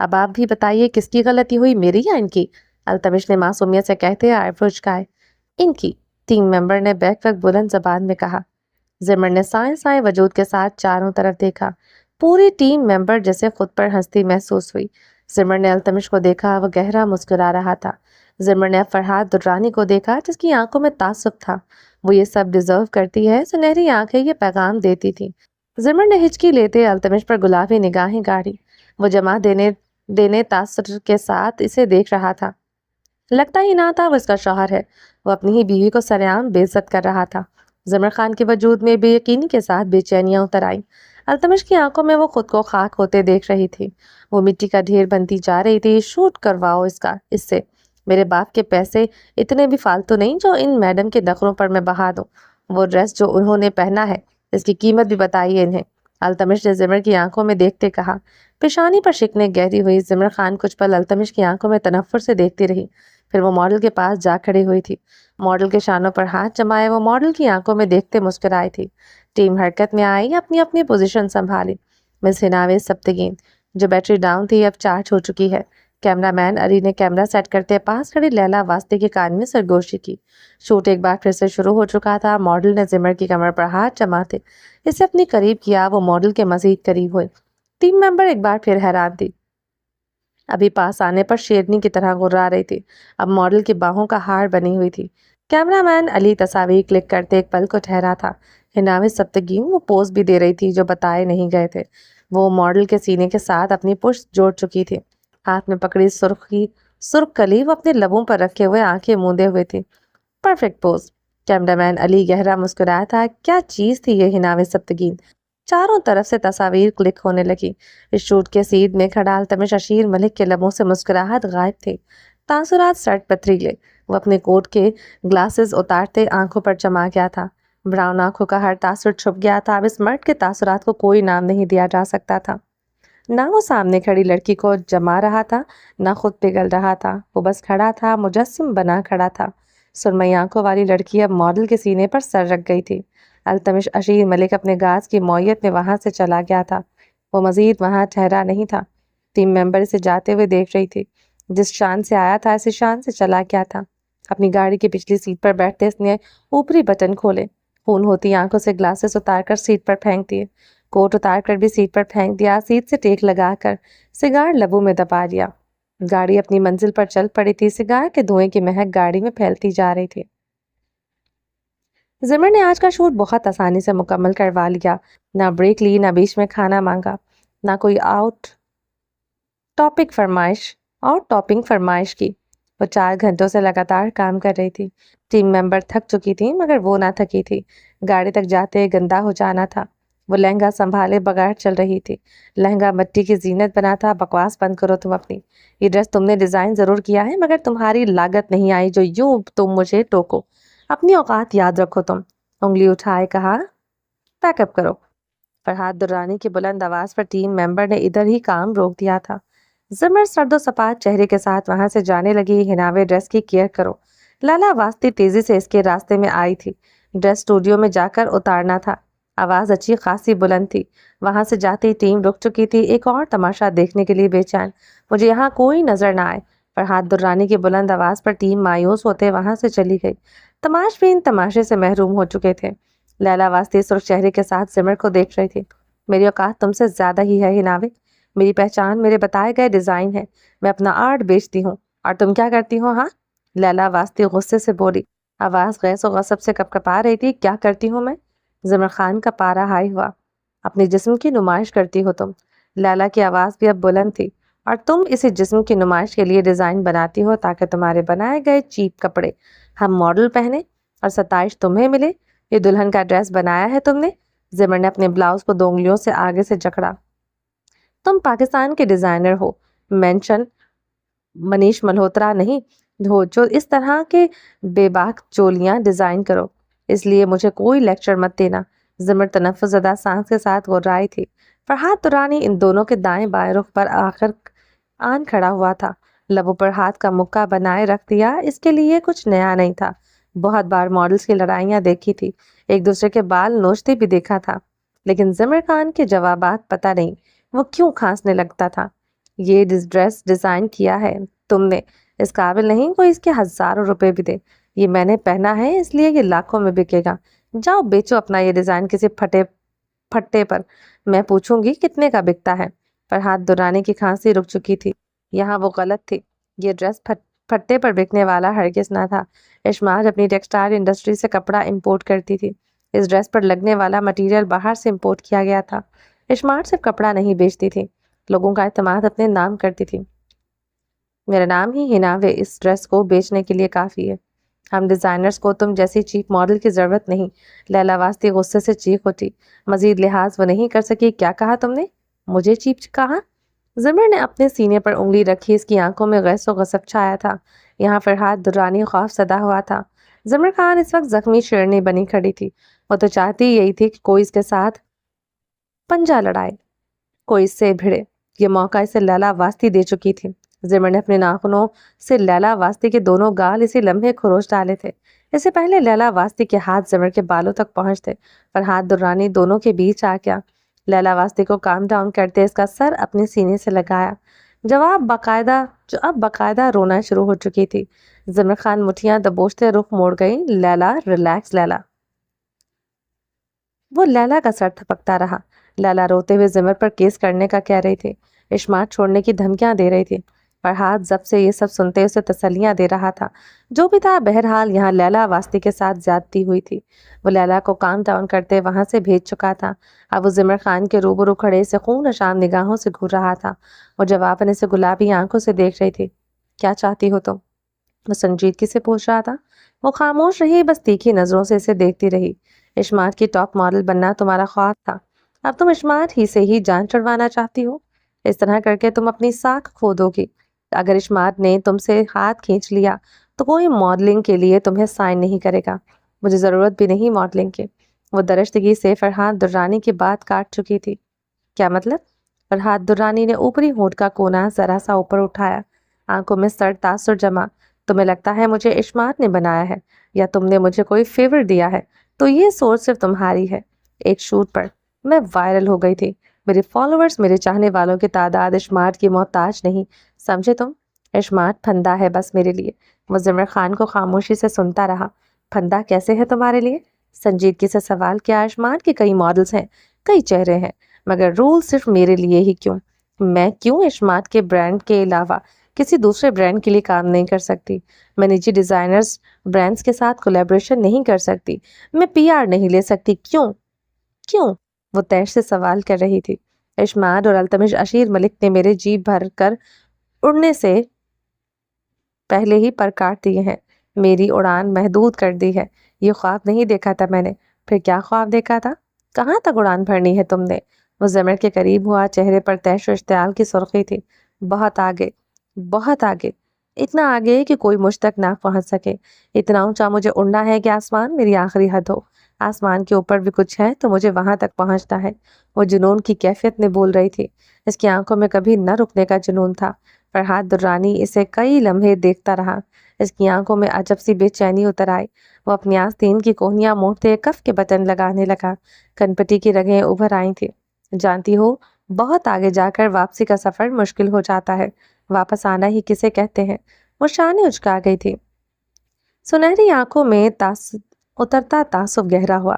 اب آپ بھی بتائیے کس کی غلطی ہوئی، میری یا ان کی؟ التمش نے معصومیت سے کہتے آئیبرو جھکائے۔ ان کی، ٹیم ممبر نے بیک وقت بلند زبان میں کہا۔ زمر نے سائیں سائیں وجود کے ساتھ چاروں طرف دیکھا۔ پوری ٹیم ممبر جیسے خود پر ہنستی محسوس ہوئی۔ زمر نے التمش کو دیکھا، وہ گہرا مسکرا رہا تھا۔ زمر نے اب فرحات درانی کو دیکھا جس کی آنکھوں میں تعصب تھا۔ وہ یہ سب ڈیزرو کرتی ہے، سنہری آنکھیں یہ پیغام دیتی تھی۔ زمر نے ہچکی لیتے التمش پر گلابی نگاہیں گاڑی۔ وہ جمع دینے تاثر کے ساتھ اسے دیکھ رہا تھا۔ لگتا ہی نہ تھا وہ اس کا شوہر ہے۔ وہ اپنی ہی بیوی کو سرعام بے عزت کر رہا تھا۔ زمر خان کے وجود میں بے یقینی کے ساتھ بے چینیاں اتر آئیں۔ التمش کی آنکھوں میں وہ خود کو خاک ہوتے دیکھ رہی تھی۔ وہ مٹی کا ڈھیر بنتی جا رہی تھی۔ شوٹ کرواؤ اس سے، میرے باپ کے پیسے اتنے بھی فالتو نہیں جو ان میڈم کے نخروں پر میں بہا دوں۔ وہ ڈریس جو انہوں نے پہنا ہے اس کی قیمت بھی بتائیے انہیں۔ التمش نے زمر کی آنکھوں میں دیکھتے کہا۔ پیشانی پر شکنیں گہری ہوئی۔ زمر خان کچھ پل التمش کی آنکھوں میں تنفر سے دیکھتی رہی، پھر وہ ماڈل کے پاس جا کھڑی ہوئی تھی۔ ماڈل کے شانوں پر ہاتھ جمائے وہ ماڈل کی آنکھوں میں دیکھتے مسکرائی تھی۔ ٹیم حرکت میں آئی، اپنی اپنی پوزیشن سنبھالی۔ مس ہناوے سبتگین جو بیٹری ڈاؤن تھی اب چارج ہو چکی ہے۔ کیمرہ مین علی نے کیمرہ سیٹ کرتے پاس کھڑی لیلا واسطے کے کان میں سرگوشی کی۔ شوٹ ایک بار پھر سے شروع ہو چکا تھا۔ ماڈل نے زمر کی کمر پر ہاتھ جماتے اسے اپنی قریب کیا۔ وہ ماڈل کے مزید قریب ہوئے۔ ٹیم ممبر ایک بار پھر حیران تھی۔ ابھی پاس آنے پر شیرنی کی طرح غرا رہی تھی، اب ماڈل کی باہوں کا ہار بنی ہوئی تھی۔ کیمرہ مین علی تصاویر کلک کرتے ایک پل کو ٹھہرا تھا۔ ہناوے سبتگین وہ پوز بھی دے رہی تھی جو بتائے نہیں گئے تھے۔ وہ ماڈل کے سینے کے ساتھ اپنی پشت جوڑ چکی تھی، ہاتھ میں پکڑی سرخ کلی وہ اپنے لبوں پر رکھے ہوئے آنکھیں موندے ہوئے تھی۔ Perfect pose. Cameraman Ali گہرا مسکرایا تھا۔ کیا چیز تھی یہ ہناوے سبتگین؟ چاروں طرف سے تصاویر کلک ہونے لگی۔ اس شوٹ کے سیٹ میں کھڑا التمش اشیر ملک کے لبوں سے مسکراہٹ غائب تھے۔ تاثرات سرٹ پتھریلے۔ وہ اپنے کوٹ کے گلاسز اتارتے آنکھوں پر چما گیا تھا۔ براؤن آنکھوں کا ہر تاثر چھپ گیا تھا۔ اب اس مرد کے تاثرات کو کوئی نام نہیں دیا جا سکتا تھا۔ نہ وہ سامنے کھڑی لڑکی کو جما رہا تھا، نہ خود پگھل رہا تھا۔ وہ بس کھڑا تھا، مجسم بنا کھڑا تھا۔ سرمئی آنکھوں والی لڑکی اب ماڈل کے سینے پر سر رکھ گئی تھی۔ التمش اشیر ملک اپنے گاز کی مویت میں وہاں سے چلا گیا تھا۔ وہ مزید وہاں ٹھہرا نہیں تھا۔ ٹیم ممبر اسے جاتے ہوئے دیکھ رہی تھی۔ جس شان سے آیا تھا اسی شان سے چلا گیا تھا۔ اپنی گاڑی کی پچھلی سیٹ پر بیٹھتے اس نے اوپری بٹن کھولے۔ خون ہوتی آنکھوں سے گلاسز اتار کر سیٹ پر پھینک دیے۔ کوٹ اتار کر بھی سیٹ پر پھینک دیا۔ سیٹ سے ٹیک لگا کر سگار لبوں میں دبا لیا۔ گاڑی اپنی منزل پر چل پڑی تھی۔ سگار کے دھوئیں کی مہک گاڑی میں پھیلتی جا رہی تھی۔ زمر نے آج کا شوٹ بہت آسانی سے مکمل کروا لیا۔ نہ بریک لی، نہ بیچ میں کھانا مانگا، نہ کوئی آؤٹ ٹاپنگ فرمائش کی۔ وہ 4 گھنٹوں سے لگاتار کام کر رہی تھی۔ ٹیم ممبر تھک چکی تھی مگر وہ نہ تھکی تھی۔ گاڑی تک جاتے گندا ہو جانا تھا۔ وہ لہنگا سنبھالے بغیر چل رہی تھی۔ لہنگا مٹی کی زینت بنا تھا۔ بکواس بند کرو تم اپنی۔ یہ ڈریس تم نے ڈیزائن ضرور کیا ہے مگر تمہاری لاگت نہیں آئی جو یوں تم مجھے ٹوکو۔ اپنی اوقات یاد رکھو تم۔ انگلی اٹھائے کہا، پیک اپ کرو۔ فرحات درانی کی بلند آواز پر ٹیم ممبر نے ادھر ہی کام روک دیا تھا۔ زمر سرد و سپاٹ چہرے کے ساتھ وہاں سے جانے لگی۔ ہناوے ڈریس کی کیئر کرو۔ لالا واسطے تیزی سے اس کے راستے میں آئی تھی۔ ڈریس اسٹوڈیو میں جا کر اتارنا تھا۔ آواز اچھی خاصی بلند تھی۔ وہاں سے جاتی ٹیم رک چکی تھی، ایک اور تماشا دیکھنے کے لیے بے چین۔ مجھے یہاں کوئی نظر نہ آئے۔ فرحات درانی کی بلند آواز پر ٹیم مایوس ہوتے وہاں سے چلی گئی۔ تماش بین تماشے سے محروم ہو چکے تھے۔ لیلا واسطے سرخ چہرے کے ساتھ زمر کو دیکھ رہی تھی۔ میری اوقات تم سے زیادہ ہی ہے ہناوے۔ میری پہچان میرے بتائے گئے ڈیزائن ہے۔ میں اپنا آرٹ بیچتی ہوں اور تم کیا کرتی ہو؟ ہاں، لیلا واسطے غصے سے بولی۔ آواز غیظ و غضب سے کپکپا رہی تھی۔ کیا کرتی ہوں میں؟ زمر خان کا پارا ہائی ہوا۔ اپنے جسم کی نمائش کرتی ہو تم۔ لیلا کی آواز بھی اب بلند تھی۔ اور تم اسی جسم کی نمائش کے لیے ڈیزائن بناتی ہو تاکہ تمہارے بنائے گئے چیپ کپڑے ہم ماڈل پہنے اور ستائش تمہیں ملے؟ یہ دلہن کا ڈریس بنایا ہے تم نے؟ زمر نے اپنے بلاؤز کو 2 انگلیوں سے آگے سے جکڑا۔ تم پاکستان کے ڈیزائنر ہو، مینشن منیش ملہوترا نہیں ہو جو اس طرح کے بے باک چولیاں ڈیزائن کرو، اس لیے مجھے کوئی لیکچر مت دینا۔ زمر تنفس زدہ سانس کے ساتھ غرائی تھی۔ فرحات درانی ان دونوں کے دائیں بائیں رخ پر آخر آن کھڑا ہوا تھا، لبوں پر ہاتھ کا مکہ بنائے رکھ دیا۔ اس کے لیے کچھ نیا نہیں تھا، بہت بار ماڈلز کی لڑائیاں دیکھی تھی، ایک دوسرے کے بال نوچتے بھی دیکھا تھا، لیکن زمر خان کے جوابات پتہ نہیں وہ کیوں کھانسنے لگتا تھا۔ یہ ڈریس ڈیزائن کیا ہے تم نے، اس قابل نہیں کوئی اس کے 1000 روپے بھی دے۔ یہ میں نے پہنا ہے اس لیے یہ لاکھوں میں بکے گا۔ جاؤ بیچو اپنا یہ ڈیزائن کسی پھٹے پر، میں پوچھوں گی کتنے کا بکتا ہے۔ فرحات درانی کی کھانسی رک چکی تھی، یہاں وہ غلط تھی، یہ ڈریس پھٹے پر بکنے والا ہرگز نہ تھا۔ اشمار اپنی ٹیکسٹائل انڈسٹری سے کپڑا امپورٹ کرتی تھی، اس ڈریس پر لگنے والا مٹیریل باہر سے امپورٹ کیا گیا تھا۔ اشمار صرف کپڑا نہیں بیچتی تھی، لوگوں کا اعتماد اپنے نام کرتی تھی۔ میرا نام ہی ہناوے اس ڈریس کو بیچنے کے لیے کافی ہے، ہم ڈیزائنرز کو تم جیسی چیپ ماڈل کی ضرورت نہیں۔ لیلا واسطی غصے سے چیخ اٹھی، مزید لحاظ وہ نہیں کر سکی۔ کیا کہا تم نے؟ مجھے چیپ کہا؟ زمر نے اپنے سینے پر انگلی رکھی، اس کی آنکھوں میں غیظ و غضب چھایا تھا۔ یہاں فرحات درانی خوف زدہ ہوا تھا۔ زمر خان اس وقت زخمی شیرنی بنی کھڑی تھی، وہ تو چاہتی یہی تھی کہ کوئی اس کے ساتھ پنجا لڑائے، کوئی اس سے بھڑے۔ یہ موقع اسے لیلا واسطی دے چکی تھی۔ زمر نے اپنے ناخنوں سے لیلا واسطی کے دونوں گال اسی لمحے کھروچ ڈالے تھے، اس سے پہلے لیلا واسطی کے ہاتھ زمر کے بالوں تک پہنچتے۔ فرحات درانی دونوں کے بیچ آ گیا، لیلا واسطی کو کام ڈاؤن کرتے اس کا سر اپنے سینے سے لگایا، جو اب باقاعدہ رونا شروع ہو چکی تھی۔ زمر خان مٹھیاں دبوچتے رخ موڑ گئی۔ لیلا ریلیکس لیلا۔ وہ لیلا کا سر تھپکتا رہا۔ لیلا روتے ہوئے زمر پر کیس کرنے کا کہہ رہی تھی، اشمار چھوڑنے کی دھمکیاں دے رہی تھی۔ فرحات ضبط سے یہ سب سنتے اسے تسلیاں دے رہا تھا۔ جو بھی تھا بہرحال یہاں لیلا واسطی کے ساتھ زیادتی ہوئی تھی، وہ لیلا کو کام ڈاؤن کرتے وہاں سے بھیج چکا تھا۔ اب وہ زمر خان کے روبرو کھڑے سے خون اشام نگاہوں سے گھور رہا تھا، وہ جواباً اسے گلابی آنکھوں سے دیکھ رہی تھی۔ کیا چاہتی ہو تم؟ وہ سنجیدگی سے پوچھ رہا تھا۔ وہ خاموش رہی، بس تیکھی نظروں سے اسے دیکھتی رہی۔ اشمار کی ٹاپ ماڈل بننا تمہارا خواب تھا، اب تم اشمار ہی سے ہی جان چھڑوانا چاہتی ہو؟ اس طرح کر کے تم اپنی ساکھ کھو دو گی۔ اگر اشمار نے تم سے ہاتھ کھینچ لیا تو کوئی ماڈلنگ کے لیے تمہیں سائن نہیں کرے گا، مجھے ضرورت بھی نہیں ماڈلنگ کی۔ وہ درشتگی سے فرحات درانی کی بات کاٹ چکی تھی۔ کیا مطلب؟ فرحات درانی نے اوپری ہونٹ کا کونا ذرا سا اوپر اٹھایا، آنکھوں میں سرد تاثر جمع۔ تمہیں لگتا ہے مجھے اشمار نے بنایا ہے یا تم نے مجھے کوئی فیور دیا ہے؟ تو یہ سوچ صرف تمہاری ہے۔ ایک شوٹ پر میں وائرل ہو گئی تھی، میرے فالوورز، میرے چاہنے والوں کی تعداد اشمار کی محتاج نہیں، سمجھے تم؟ اشمار پھندا ہے بس میرے لیے۔ وہ زمر خان کو خاموشی سے سنتا رہا۔ پھندا کیسے ہے تمہارے لیے؟ سنجیدگی سے سوال کیا۔ اشمار کے کئی ماڈلز ہیں، کئی چہرے ہیں، مگر رول صرف میرے لیے ہی کیوں؟ میں کیوں اشمار کے برانڈ کے علاوہ کسی دوسرے برانڈ کے لیے کام نہیں کر سکتی؟ میں نجی ڈیزائنرز برانڈز کے ساتھ کولیبریشن نہیں کر سکتی؟ میں PR نہیں لے سکتی؟ کیوں؟ وہ تیش سے سوال کر رہی تھی۔ اشمار اور التمش اشیر ملک نے میرے جی بھر کر اڑنے سے پہلے ہی پر کاٹ دیے ہیں، میری اڑان محدود کر دی ہے۔ یہ خواب نہیں دیکھا تھا میں نے۔ پھر کیا خواب دیکھا تھا؟ کہاں تک اڑان بھرنی ہے تم نے؟ وہ زمر کے قریب ہوا، چہرے پر تیش و اشتعال کی سرخی تھی۔ بہت آگے، بہت آگے، اتنا آگے کہ کوئی مجھ تک نہ پہنچ سکے۔ اتنا اونچا مجھے اڑنا ہے کہ آسمان میری آخری حد ہو۔ آسمان کے اوپر بھی کچھ ہے تو مجھے وہاں تک پہنچنا ہے۔ وہ جنون کی کیفیت میں بول رہی تھی، اس کی آنکھوں میں کبھی نہ رکنے کا جنون تھا۔ فرحات درانی اسے کئی لمحے دیکھتا رہا، اس کی آنکھوں میں عجب سی بے چینی اتر آئی۔ وہ اپنی آستین کی کوہنیاں موڑتے کف کے بٹن لگانے لگا، کنپٹی کی رگیں ابھر آئی تھی۔ جانتی ہو، بہت آگے جا کر واپسی کا سفر مشکل ہو جاتا ہے، واپس آنا ہی کسے کہتے ہیں؟ وہ شانے اچکا گئی تھی، سنہری آنکھوں میں اترتا تعصب گہرا ہوا۔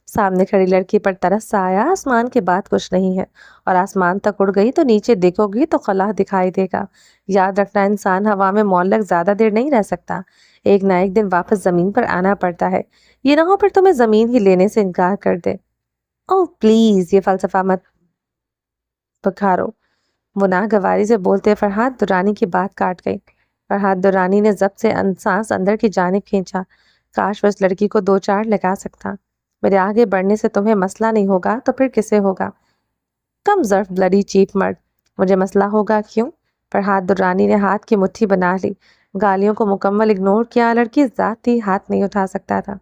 سامنے کھڑی لڑکی پر ترس سا آیا۔ آسمان کے بعد کچھ نہیں ہے، اور آسمان تک اڑ گئی تو نیچے دیکھو گی تو خلا دکھائی دے گا۔ یاد رکھنا، انسان ہوا میں معلق زیادہ دیر نہیں رہ سکتا، ایک نہ ایک دن واپس زمین پر آنا پڑتا ہے۔ یہ نہ ہو پھر تمہیں زمین ہی لینے سے انکار کر دے۔ اوہ پلیز، یہ فلسفہ مت پکارو۔ وہ ناگواری سے بولتے فرحات درانی کی بات کاٹ گئی۔ فرحات درانی نے ضبط سے سانس اندر کی جانب کھینچا۔ کاش وہ اس لڑکی کو دو چار لگا سکتا۔ میرے آگے بڑھنے سے تمہیں مسئلہ نہیں ہوگا تو پھر کسے ہوگا؟ کم ظرف بلڈی چیپ مرد، مجھے مسئلہ ہوگا کیوں؟ فرحات درانی نے ہاتھ کی مٹھی بنا لی۔ گالیوں کو مکمل اگنور کیا۔ لڑکی ذاتی ہاتھ نہیں اٹھا سکتا تھا۔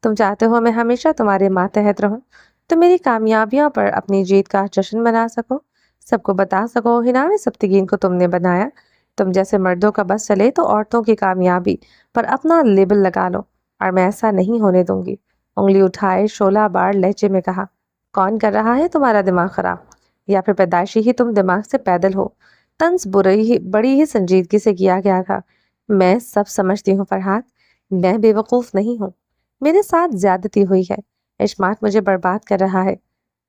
تم چاہتے ہو میں ہمیشہ تمہارے ماتحت رہوں؟ تم میری کامیابیوں پر اپنی جیت کا جشن بنا سکو، سب کو بتا سکو ہنام سبتگین کو تم نے بنایا۔ تم جیسے مردوں کا بس چلے تو عورتوں کی کامیابی پر اپنا لیبل لگا لو، اور میں ایسا نہیں ہونے دوں گی۔ انگلی اٹھائے شولہ بار لہجے میں کہا، کون کر رہا ہے تمہارا دماغ خراب؟ یا پھر پیدائشی ہی تم دماغ سے پیدل ہو؟ طنز بڑی ہی سنجیدگی سے کیا گیا تھا۔ میں سب سمجھتی ہوں فرحات، میں بے وقوف نہیں ہوں۔ میرے ساتھ زیادتی ہوئی ہے۔ اشمات مجھے برباد کر رہا ہے۔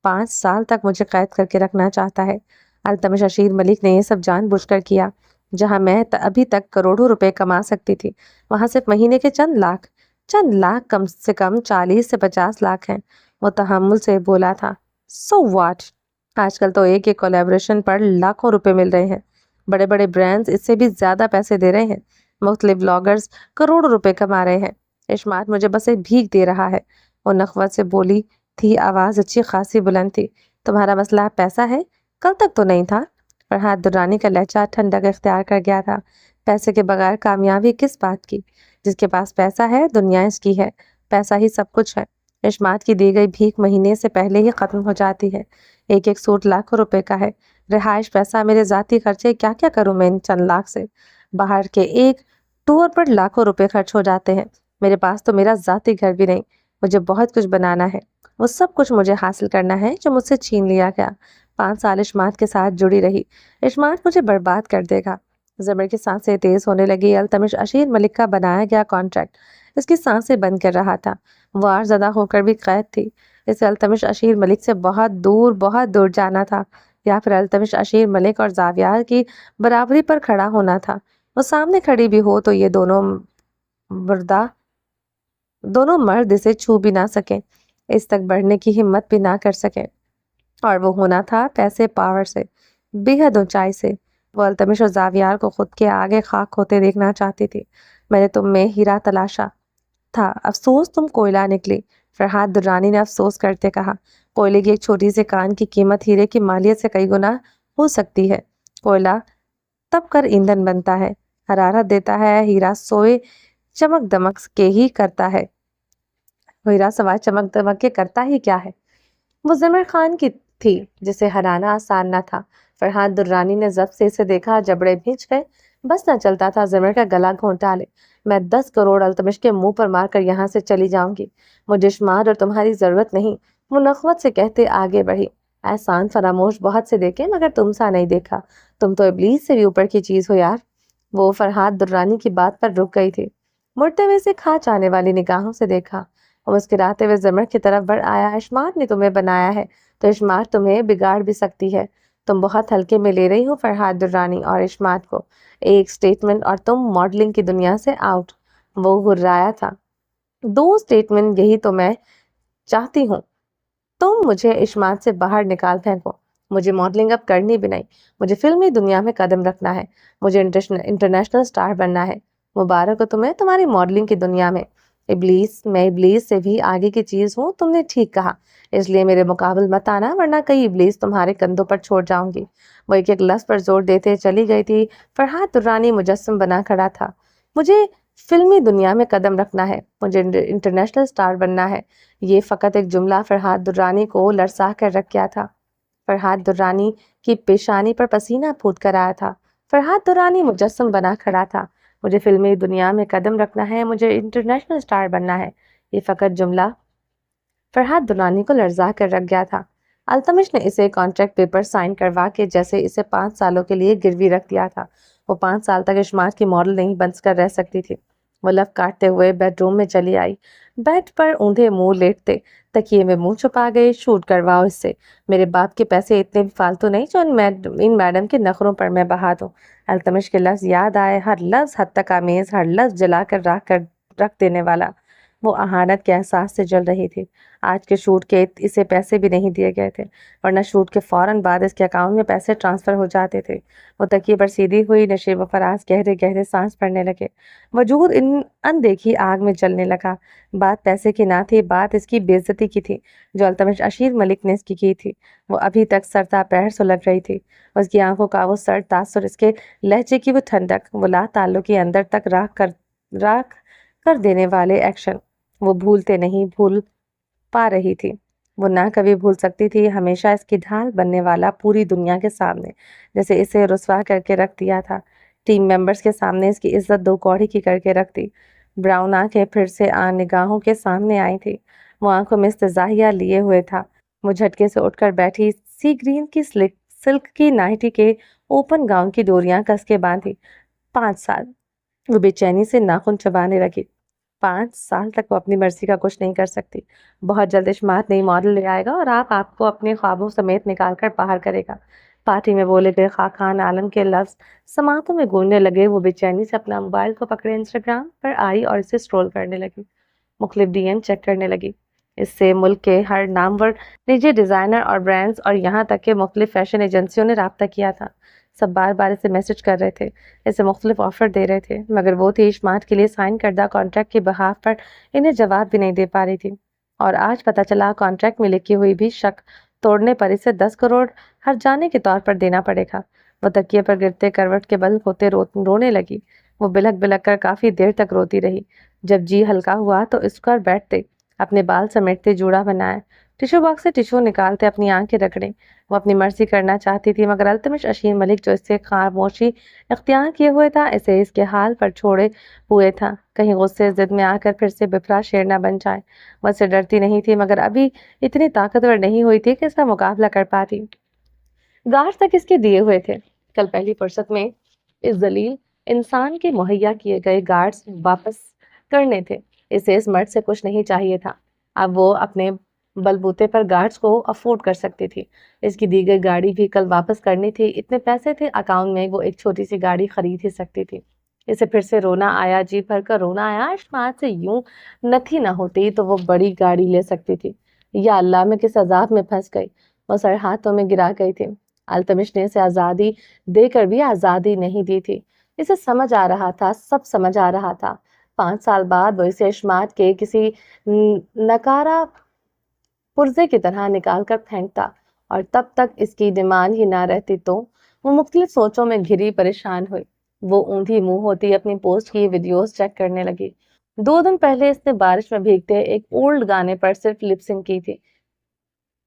5 سال تک مجھے قید کر کے رکھنا چاہتا ہے۔ التمش اشیر ملک نے یہ سب جان بوجھ کر کیا۔ جہاں میں ابھی تک کروڑوں روپے کما سکتی تھی، وہاں صرف مہینے کے چند لاکھ کم سے کم 40 سے 50 لاکھ ہیں۔ وہ تحمل سے بولا تھا، سو واٹ؟ آج کل تو ایک کولیبریشن پر لاکھوں روپے مل رہے ہیں۔ بڑے بڑے برانڈز اس سے بھی زیادہ پیسے دے رہے ہیں۔ مختلف بلاگرز کروڑوں روپے کما رہے ہیں۔ اشمات مجھے بس ایک بھیک دے رہا ہے۔ وہ نخوت سے بولی تھی، آواز اچھی خاصی بلند تھی۔ تمہارا مسئلہ پیسہ ہے؟ کل تک تو نہیں تھا۔ فرحات درانی کا لہجہ ٹھنڈک اختیار کر گیا تھا۔ پیسے کے بغیر کامیابی کس بات کی؟ جس کے پاس پیسہ ہے دنیا اس کی ہے، پیسہ ہی سب کچھ ہے۔ اشمات کی دی گئی بھیک مہینے سے پہلے ہی ختم ہو جاتی ہے۔ ایک سوٹ لاکھوں روپے کا ہے۔ رہائش، پیسہ، میرے ذاتی خرچے، کیا کیا کروں میں ان چند لاکھ سے؟ باہر کے ایک ٹور پر لاکھوں روپے خرچ ہو جاتے ہیں۔ میرے پاس تو میرا ذاتی گھر بھی نہیں۔ مجھے بہت کچھ بنانا ہے، وہ سب کچھ مجھے حاصل کرنا ہے جو مجھ سے چھین لیا گیا۔ 5 سال اشمات کے ساتھ جڑی رہی۔ اشمات مجھے برباد کر دے گا۔ زمر کی سانسیں تیز ہونے لگی۔ التمش اشیر ملک کا بنایا گیا کانٹریکٹ اس کی سانسیں بند کر رہا تھا۔ وہ آر زدہ ہو کر بھی قید تھی۔ اسے التمش اشیر ملک سے بہت دور جانا تھا، یا پھر التمش اشیر ملک اور زاویار کی برابری پر کھڑا ہونا تھا۔ وہ سامنے کھڑی بھی ہو تو یہ دونوں مرد اسے چھو بھی نہ سکیں، اس تک بڑھنے کی ہمت بھی نہ کر سکیں، اور وہ ہونا تھا پیسے، پاور سے، بے حد اونچائی سے۔ وہ التمش اور زاویار کو خود کے آگے خاک ہوتے دیکھنا چاہتی تھی۔ میں نے تم میں ہیرا تلاشا تھا، افسوس تم کوئلہ نکلی۔ فرحات درانی نے افسوس کرتے کہا، کوئلے کی ایک چھوٹی سی کان کی قیمت ہیرے کی مالیت سے کئی گنا ہو سکتی ہے۔ کوئلہ تب کر ایندھن بنتا ہے، حرارت دیتا ہے، ہیرا سوئے چمک دمک کے ہی کرتا ہے۔ ہیرا سوائے چمک دمک کے کرتا ہی کیا ہے؟ وہ زمر خان کی تھی جسے ہرانا آسان نہ تھا۔ فرحات درانی نے ضبط سے اسے دیکھا، جبڑے بھیج گئے۔ بس نہ چلتا تھا زمر کا گلا گھونٹ ڈالے۔ میں 10 کروڑ التمش کے منہ پر مار کر یہاں سے چلی جاؤں گی۔ مجھے اشمات اور تمہاری ضرورت نہیں، وہ نخوت سے کہتے آگے بڑھی۔ احسان فراموش بہت سے دیکھے مگر تم سا نہیں دیکھا۔ تم تو ابلیس سے بھی اوپر کی چیز ہو یار۔ وہ فرحات درانی کی بات پر رک گئی تھی۔ مڑتے ہوئے سے کھا جانے والی نگاہوں سے دیکھا۔ وہ مسکراتے ہوئے زمر کی طرف بڑھ آیا۔ اشمات نے تمہیں بنایا ہے تو اشمات تمہیں بگاڑ بھی سکتی ہے۔ تم بہت ہلکے میں لے رہی ہو فرحات درانی اور اشمات کو۔ ایک سٹیٹمنٹ اور تم ماڈلنگ کی دنیا سے آؤٹ۔ وہ غرایا تھا۔ 2 سٹیٹمنٹ، یہی تو میں چاہتی ہوں۔ تم مجھے اشمات سے باہر نکال پھینکو۔ مجھے ماڈلنگ اب کرنی بھی نہیں۔ مجھے فلمی دنیا میں قدم رکھنا ہے۔ مجھے انٹرنیشنل سٹار بننا ہے۔ مبارک ہو تمہیں تمہاری ماڈلنگ کی دنیا میں۔ میں ابلیس سے بھی آگے کی چیز ہوں، تم نے ٹھیک کہا۔ اس لیے میرے مقابل مت آنا ورنہ کئی ابلیس تمہارے کندھوں پر چھوڑ جاؤں گی۔ وہ ایک لفظ پر زور دیتے چلی گئی تھی۔ فرحات درانی مجسم بنا کھڑا تھا۔ مجھے فلمی دنیا میں قدم رکھنا ہے، مجھے انٹرنیشنل سٹار بننا ہے۔ یہ فقط ایک جملہ فرحات درانی کو لرزا کر رکھ گیا تھا۔ فرحات درانی کی پیشانی پر پسینہ پھوٹ کر آیا تھا۔ فرحات درانی مجسم بنا کھڑا تھا۔ مجھے فلمی دنیا میں قدم رکھنا ہے، مجھے انٹرنیشنل سٹار بننا ہے۔ یہ فقط جملہ فرحات درانی کو لرزا کر رکھ گیا تھا۔ التمش نے اسے کانٹریکٹ پیپر سائن کروا کے جیسے اسے 5 سالوں کے لیے گروی رکھ دیا تھا۔ وہ 5 سال تک اشمات کی ماڈل نہیں بن کر رہ سکتی تھی۔ وہ لف کاٹتے ہوئے بیڈ روم میں چلی آئی۔ بیڈ پر اوندھے منہ لیٹتے تکیے میں منہ چھپا گئے۔ شوٹ کرواؤ اس سے۔ میرے باپ کے پیسے اتنے بھی فالتو نہیں جو ان میڈم کے نخروں پر میں بہا دوں۔ التمش کے لفظ یاد آئے، ہر لفظ حد تک آمیز، ہر لفظ جلا کر رکھ دینے والا۔ وہ اہانت کے احساس سے جل رہی تھی۔ آج کے شوٹ کے اسے پیسے بھی نہیں دیے گئے تھے، ورنہ شوٹ کے فوراً بعد اس کے اکاؤنٹ میں پیسے ٹرانسفر ہو جاتے تھے۔ وہ تکیے پر سیدھی ہوئی، نشیب و فراز گہرے گہرے سانس پڑنے لگے۔ وجود اندیکھی آگ میں جلنے لگا۔ بات پیسے کی نہ تھی، بات اس کی بے عزتی کی تھی جو التمش اشیر ملک نے اس کی تھی۔ وہ ابھی تک سرتا پیر سلگ رہی تھی۔ اس کی آنکھوں کا وہ سرد تاثر، اس کے لہجے کی وہ ٹھنڈک، وہ لا تعلقی اندر تک راکھ کر دینے والے ایکشن، وہ بھولتے نہیں بھول پا رہی تھی۔ وہ نہ کبھی بھول سکتی تھی، ہمیشہ اس کی ڈھال بننے والا پوری دنیا کے سامنے جیسے اسے رسوا کر کے رکھ دیا تھا۔ ٹیم ممبرز کے سامنے اس کی عزت دو کوڑی کی کر کے رکھ دی۔ براؤن آنکھیں پھر سے نگاہوں کے سامنے آئی تھی۔ وہ آنکھوں میں استزاہیہ لیے ہوئے تھا۔ وہ جھٹکے سے اٹھ کر بیٹھی، سی گرین کی سلک کی نائٹی کے اوپن گاؤن کی ڈوریاں کس کے باندھی۔ 5 سال وہ بے چینی سے ناخن چبانے لگی۔ 5 سال تک وہ اپنی مرضی کا کچھ نہیں کر سکتی۔ بہت جلد اشمات نئی ماڈل لے آئے گا اور آپ کو اپنے خوابوں سمیت نکال کر باہر کرے گا۔ پارٹی میں بولے گئے خاقان عالم کے لفظ سماعتوں میں گونجنے لگے۔ وہ بے چینی سے اپنا موبائل کو پکڑے انسٹاگرام پر آئی اور اسے سکرول کرنے لگی، مختلف ڈی ایم چیک کرنے لگی۔ اس سے ملک کے ہر نامور نجی ڈیزائنر اور برانڈز اور یہاں تک کہ مختلف فیشن ایجنسیوں نے رابطہ کیا تھا۔ سب بار بار اسے میسج کر رہے تھے، اسے مختلف آفر دے رہے تھے، مگر وہ تھی اشمات کے لیے سائن کردہ کانٹریکٹ کی بہاف پر انہیں جواب بھی نہیں دے پا رہی تھی۔ اور آج پتہ چلا کانٹریکٹ میں لکھی ہوئی بھی شک توڑنے پر اسے 10 کروڑ ہر جانے کے طور پر دینا پڑے گا۔ وہ تکیے پر گرتے کروٹ کے بل ہوتے رونے لگی۔ وہ بلک بلک کر کافی دیر تک روتی رہی۔ جب جی ہلکا ہوا تو اس پر بیٹھتے، اپنے بال سمیٹتے، جوڑا بنائے، ٹیشو باکس سے ٹیشو نکالتے، اپنی آنکھیں رگڑیں۔ وہ اپنی مرضی کرنا چاہتی تھی، مگر التمش اشیر ملک جو اس سے خاموشی اختیار کیے ہوئے تھا، اسے اس کے حال پر چھوڑے ہوئے تھا، کہیں غصے ضد میں آ کر پھر سے بپھرا شیر نہ بن جائے۔ وہ اس سے ڈرتی نہیں تھی، مگر ابھی اتنی طاقتور نہیں ہوئی تھی کہ اس کا مقابلہ کر پاتی۔ گارڈ تک اس کے دیے ہوئے تھے۔ کل پہلی فرصت میں اس ذلیل انسان کے مہیا کیے گئے گارڈز واپس کرنے تھے۔ اسے اس مرد سے کچھ نہیں چاہیے تھا۔ اب وہ اپنے بلبوتے پر گارڈز کو افورڈ کر سکتی تھی۔ اس کی دی گئی گاڑی بھی کل واپس کرنی تھی۔ اتنے پیسے تھے اکاؤنٹ میں، وہ ایک چھوٹی سی گاڑی خرید ہی سکتی تھی۔ اسے پھر سے رونا آیا، جی بھر کر رونا آیا۔ اشمات سے یوں نتھی نہ ہوتی تو وہ بڑی گاڑی لے سکتی تھی۔ یا اللہ، میں کس عذاب میں پھنس گئی۔ وہ سر ہاتھوں میں گرا گئی تھی۔ التمش نے اسے آزادی دے کر بھی آزادی نہیں دی تھی۔ اسے سمجھ آ رہا تھا، سب سمجھ آ رہا تھا۔ 5 سال بعد وہ اسے اشمات کے کسی نکارہ پرزے کی طرح نکال کر پھینکتا، اور تب تک اس کی ڈیمانڈ ہی نہ رہتی تو وہ مختلف سوچوں میں گھری پریشان ہوئی۔ وہ اوندھی منہ ہوتی اپنی پوسٹ کی ویڈیوز چیک کرنے لگی۔ 2 دن پہلے اس نے بارش میں بھیگتے ایک اولڈ گانے پر صرف لپ سنک کی تھی۔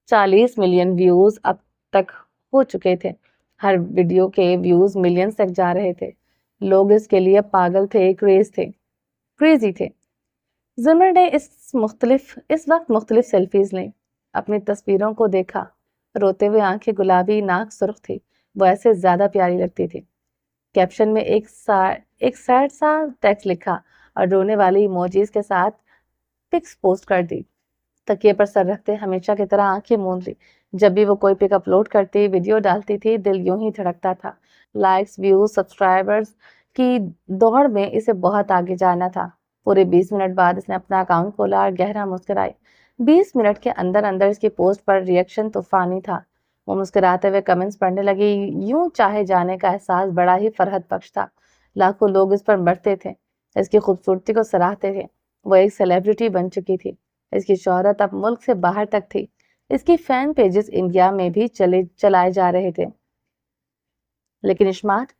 40 ملین ویوز اب تک ہو چکے تھے۔ ہر ویڈیو کے ویوز ملینز تک جا رہے تھے۔ لوگ اس کے لیے پاگل تھے، کریزی تھے۔ زمر نے اس وقت مختلف سیلفیز لیں، اپنی تصویروں کو دیکھا۔ روتے ہوئے آنکھیں گلابی، ناک سرخ تھی، وہ ایسے زیادہ پیاری لگتی تھی۔ کیپشن میں ایک سیڈ سا ٹیکسٹ لکھا اور رونے والی ایموجیز کے ساتھ پکس پوسٹ کر دی۔ تکیے پر سر رکھتے ہمیشہ کی طرح آنکھیں موند لی۔ جب بھی وہ کوئی پک اپلوڈ کرتی، ویڈیو ڈالتی تھی، دل یوں ہی دھڑکتا تھا۔ لائکس، ویوز، سبسکرائبرز کی دوڑ میں اسے بہت آگے جانا تھا۔ پورے 20 منٹ بعد اس نے اپنا اکاؤنٹ کھولا اور گہرا مسکرائی۔ 20 منٹ کے اندر اس کی پوسٹ پر ریئیکشن طوفانی تھا۔ وہ مسکراتے ہوئے کمنٹس پڑھنے لگی۔ یوں چاہے جانے کا احساس بڑا ہی فرحت بخش تھا۔ لاکھوں لوگ اس پر مرتے تھے، اس کی خوبصورتی کو سراہتے تھے۔ وہ ایک سیلیبریٹی بن چکی تھی۔ اس کی شہرت اب ملک سے باہر تک تھی۔ اس کی فین پیجز انڈیا میں بھی چلائے جا رہے تھے۔ لیکن اشمات،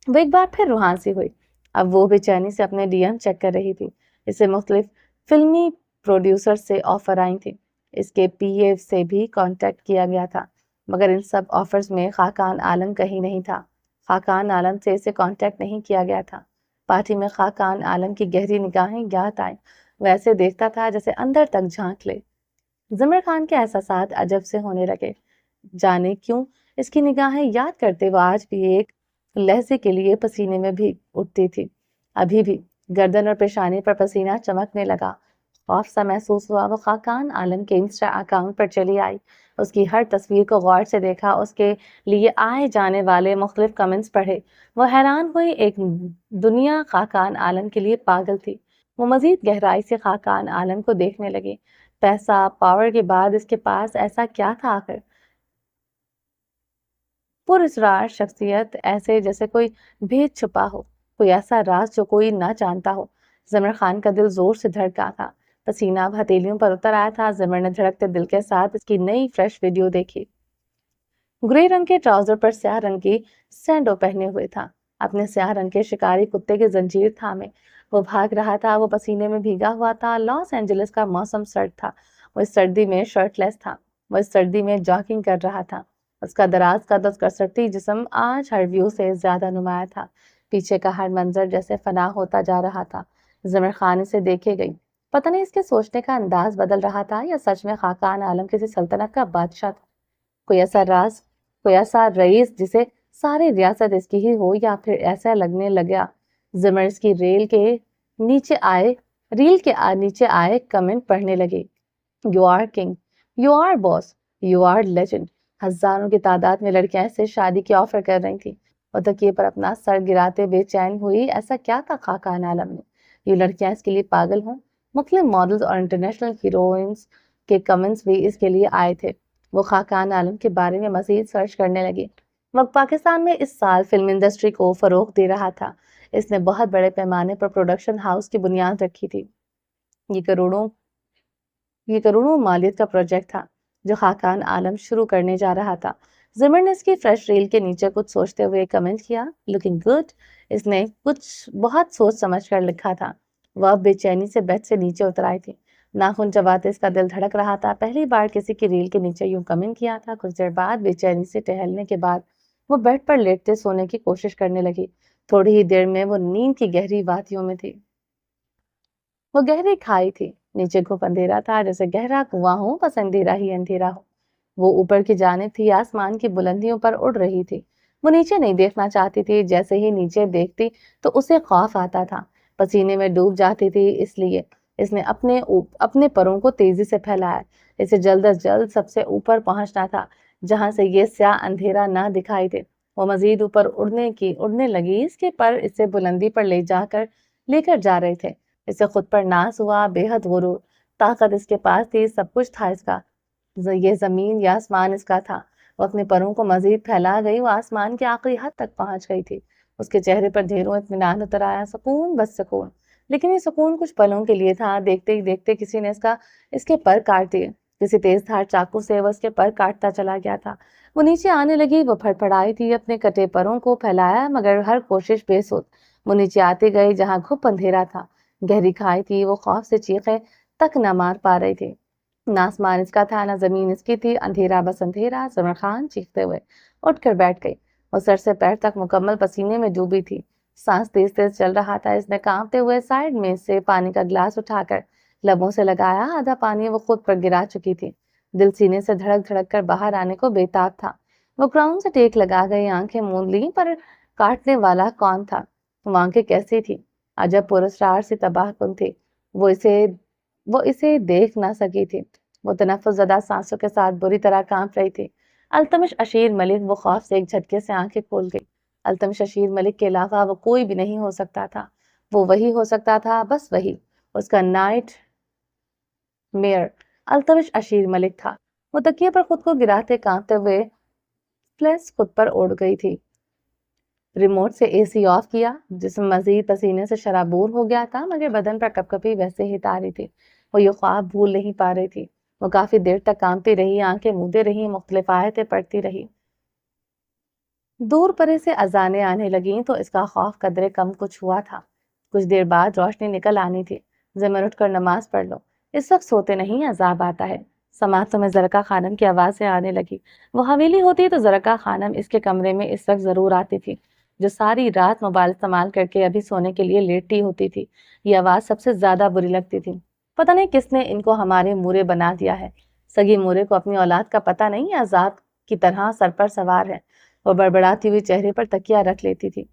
وہ ایک بار پھر روحان سی ہوئی۔ اب وہ بے چینی سے اپنے ڈی ایم چیک کر رہی تھی۔ اسے مختلف فلمی پروڈیوسر سے آفر آئی تھی۔ اس کے پی اے سے بھی کانٹیکٹ کیا گیا تھا، مگر ان سب آفرز میں خاقان عالم کہیں نہیں تھا۔ خاقان عالم سے اسے کانٹیکٹ نہیں کیا گیا تھا۔ پارٹی میں خاقان عالم کی گہری نگاہیں یاد آئیں۔ وہ ایسے دیکھتا تھا جیسے اندر تک جھانک لے۔ زمر خان کے احساسات عجب سے ہونے لگے۔ جانے کیوں اس کی نگاہیں یاد کرتے وہ آج بھی ایک لہجے کے لیے پسینے میں بھی اٹھتی تھی۔ ابھی بھی گردن اور پیشانی پر پسینہ چمکنے لگا۔ خوف سا محسوس ہوا۔ وہ خاقان عالم کے انسٹا اکاؤنٹ پر چلی آئی، اس کی ہر تصویر کو غور سے دیکھا، اس کے لیے آئے جانے والے مختلف کمنٹس پڑھے۔ وہ حیران ہوئی، ایک دنیا خاقان عالم کے لیے پاگل تھی۔ وہ مزید گہرائی سے خاقان عالم کو دیکھنے لگی۔ پیسہ، پاور کے بعد اس کے پاس ایسا کیا تھا آخر؟ پراسرار شخصیت، ایسے جیسے کوئی بھید چھپا ہو، کوئی ایسا راز جو کوئی نہ جانتا ہو۔ زمر خان کا دل زور سے دھڑکا تھا، پسینہ اب ہتھیلیوں پر اتر آیا تھا۔ زمر نے دھڑکتے دل کے ساتھ اس کی نئی فریش ویڈیو دیکھی۔ گرے رنگ کے ٹراؤزر پر سیاہ رنگ کی سینڈو پہنے ہوئے تھا، اپنے سیاہ رنگ کے شکاری کتے کی زنجیر تھامے وہ بھاگ رہا تھا۔ وہ پسینے میں بھیگا ہوا تھا۔ لاس اینجلس کا موسم سرد تھا، وہ اس سردی میں شرٹ لیس تھا، وہ اس سردی میں جاگنگ کر رہا تھا۔ اس کا دراز قد اور کسرتی جسم آج ہر ویو سے زیادہ نمایاں تھا۔ پیچھے کا ہر منظر جیسے فنا ہوتا جا رہا تھا۔ زمر خان اسے دیکھے گئی۔ پتہ نہیں اس کے سوچنے کا انداز بدل رہا تھا یا سچ میں خاقان عالم کسی سلطنت کا بادشاہ تھا، کوئی ایسا راز، کوئی ایسا رئیس جسے ساری ریاست اس کی ہی ہو، یا پھر ایسا لگنے لگا۔ زمر اس کی ریل کے نیچے آئے کمنٹ پڑھنے لگے۔ You are king, you are boss, you are legend. ہزاروں کی تعداد میں لڑکیاں اس سے شادی کی آفر کر رہی تھیں۔ اور تکیے پر اپنا سر گراتے بے چین ہوئی۔ ایسا کیا تھا خاقان عالم میں یہ لڑکیاں اس کے لیے پاگل ہوں؟ مختلف ماڈلز اور انٹرنیشنل ہیروئنز کے کمنٹس بھی اس کے لیے آئے تھے۔ وہ خاقان عالم کے بارے میں مزید سرچ کرنے لگی۔ وقت پاکستان میں اس سال فلم انڈسٹری کو فروغ دے رہا تھا۔ اس نے بہت بڑے پیمانے پر پروڈکشن ہاؤس کی بنیاد رکھی تھی۔ یہ کروڑوں مالیت کا پروجیکٹ تھا جو خاقان عالم شروع کرنے جا رہا تھا۔ زمر نے اس کی فریش ریل کے نیچے کچھ سوچتے ہوئے کمنٹ کیا، لکنگ گڈ۔ اس نے کچھ بہت سوچ سمجھ کر لکھا تھا۔ وہ اب بے چینی سے بیڈ سے نیچے اتر آئی تھی، ناخن چباتے اس کا دل دھڑک رہا تھا۔ پہلی بار کسی کی ریل کے نیچے یوں کمنٹ کیا تھا۔ کچھ دیر بعد بے چینی سے ٹہلنے کے بعد وہ بیڈ پر لیٹتے سونے کی کوشش کرنے لگی۔ تھوڑی ہی دیر میں وہ نیند کی گہری وادیوں میں تھی۔ وہ گہری کھائی تھی، نیچے گھپ اندھیرا تھا، جیسے گہرا کنواں ہو بس اندھیرا ہی اندھیرا ہو۔ وہ اوپر کی جانب تھی، آسمان کی بلندیوں پر اڑ رہی تھی۔ وہ نیچے نہیں دیکھنا چاہتی تھی، جیسے ہی نیچے دیکھتی تو اسے خوف آتا تھا، پسینے میں ڈوب جاتی تھی۔ اس لیے اس نے اپنے پروں کو تیزی سے پھیلایا۔ اسے جلد از جلد سب سے اوپر پہنچنا تھا، جہاں سے یہ سیاہ اندھیرا نہ دکھائی دے۔ وہ مزید اوپر اڑنے لگی۔ اس کے پر اسے بلندی پر لے کر جا رہے تھے۔ اسے خود پر ناز ہوا، بے حد غرور، طاقت اس کے پاس تھی، سب کچھ تھا اس کا۔ یہ زمین یا آسمان اس کا تھا۔ وہ اپنے پروں کو مزید پھیلا گئی۔ وہ آسمان کی آخری حد تک پہنچ گئی تھی۔ اس کے چہرے پر ڈھیروں اطمینان اتر آیا، سکون، بس سکون۔ لیکن یہ سکون کچھ پلوں کے لیے تھا۔ دیکھتے ہی دیکھتے کسی نے اس کے پر کاٹ دیے۔ کسی تیز دھار چاقو سے وہ اس کے پر کاٹتا چلا گیا تھا۔ وہ نیچے آنے لگی۔ وہ پھڑپڑائی تھی، اپنے کٹے پروں کو پھیلایا، مگر ہر کوشش بے سود۔ وہ نیچے آتے گئی جہاں گھپ اندھیرا تھا، گہری کھائی تھی۔ وہ خوف سے چیخیں تک نہ مار پا رہی تھی۔ نہ آسمان اس کا تھا، نہ زمین اس کی تھی، اندھیرا بس اندھیرا۔ زمر خان چیختے ہوئے اٹھ کر بیٹھ گئی۔ وہ سر سے پیر تک مکمل پسینے میں ڈوبی تھی۔ سانس تیز تیز چل رہا تھا۔ اس نے کانپتے ہوئے سائیڈ میں سے پانی کا گلاس اٹھا کر لبوں سے لگایا۔ آدھا پانی وہ خود پر گرا چکی تھی۔ دل سینے سے دھڑک دھڑک کر باہر آنے کو بے تاب تھا۔ وہ گراؤنڈ سے ٹیک لگا گئی، آنکھیں موند لی، پر کاٹنے والا کون تھا؟ وہ آنکھیں کیسی تھی؟ عجب پراسرار سی تباہ کن تھی۔ وہ اسے دیکھ نہ سکی تھی۔ وہ تنفس زدہ سانسوں کے ساتھ بری طرح کانپ رہی تھی۔ التمش اشیر ملک۔ وہ خوف سے ایک جھٹکے سے آنکھیں کھول گئی۔ التمش اشیر ملک کے علاوہ وہ کوئی بھی نہیں ہو سکتا تھا۔ وہ وہی ہو سکتا تھا، بس وہی۔ اس کا نائٹ میئر التمش اشیر ملک تھا۔ وہ تکیے پر خود کو گراتے کانپتے ہوئے فلیس خود پر اوڑھ گئی تھی۔ ریموٹ سے اے سی آف کیا۔ جسم مزید پسینے سے شرابور ہو گیا تھا، مگر بدن پر کپ کپی ویسے ہی طاری تھی۔ وہ یہ خواب بھول نہیں پا رہی تھی۔ وہ کافی دیر تک کانپتی رہی، آنکھیں مودے رہی، مختلف آیتیں پڑھتی رہی۔ دور پرے سے اذانیں آنے لگیں تو اس کا خوف قدرے کم کچھ ہوا تھا۔ کچھ دیر بعد روشنی نکل آنی تھی۔ زمر اٹھ کر نماز پڑھ لو، اس وقت سوتے نہیں، عذاب آتا ہے۔ سماعتوں میں زرکا خانم کی آوازیں آنے لگی۔ وہ حویلی ہوتی تو زرکا خانم اس کے کمرے میں اس وقت ضرور آتی تھی، جو ساری رات موبائل استعمال کر کے ابھی سونے کے لیے لیٹی ہوتی تھی۔ یہ آواز سب سے زیادہ بری لگتی تھی۔ پتہ نہیں کس نے ان کو ہمارے مورے بنا دیا ہے۔ سگی مورے کو اپنی اولاد کا پتہ نہیں، عذاب کی طرح سر پر سوار ہے۔ وہ بڑبڑاتی ہوئی چہرے پر تکیہ رکھ لیتی تھی۔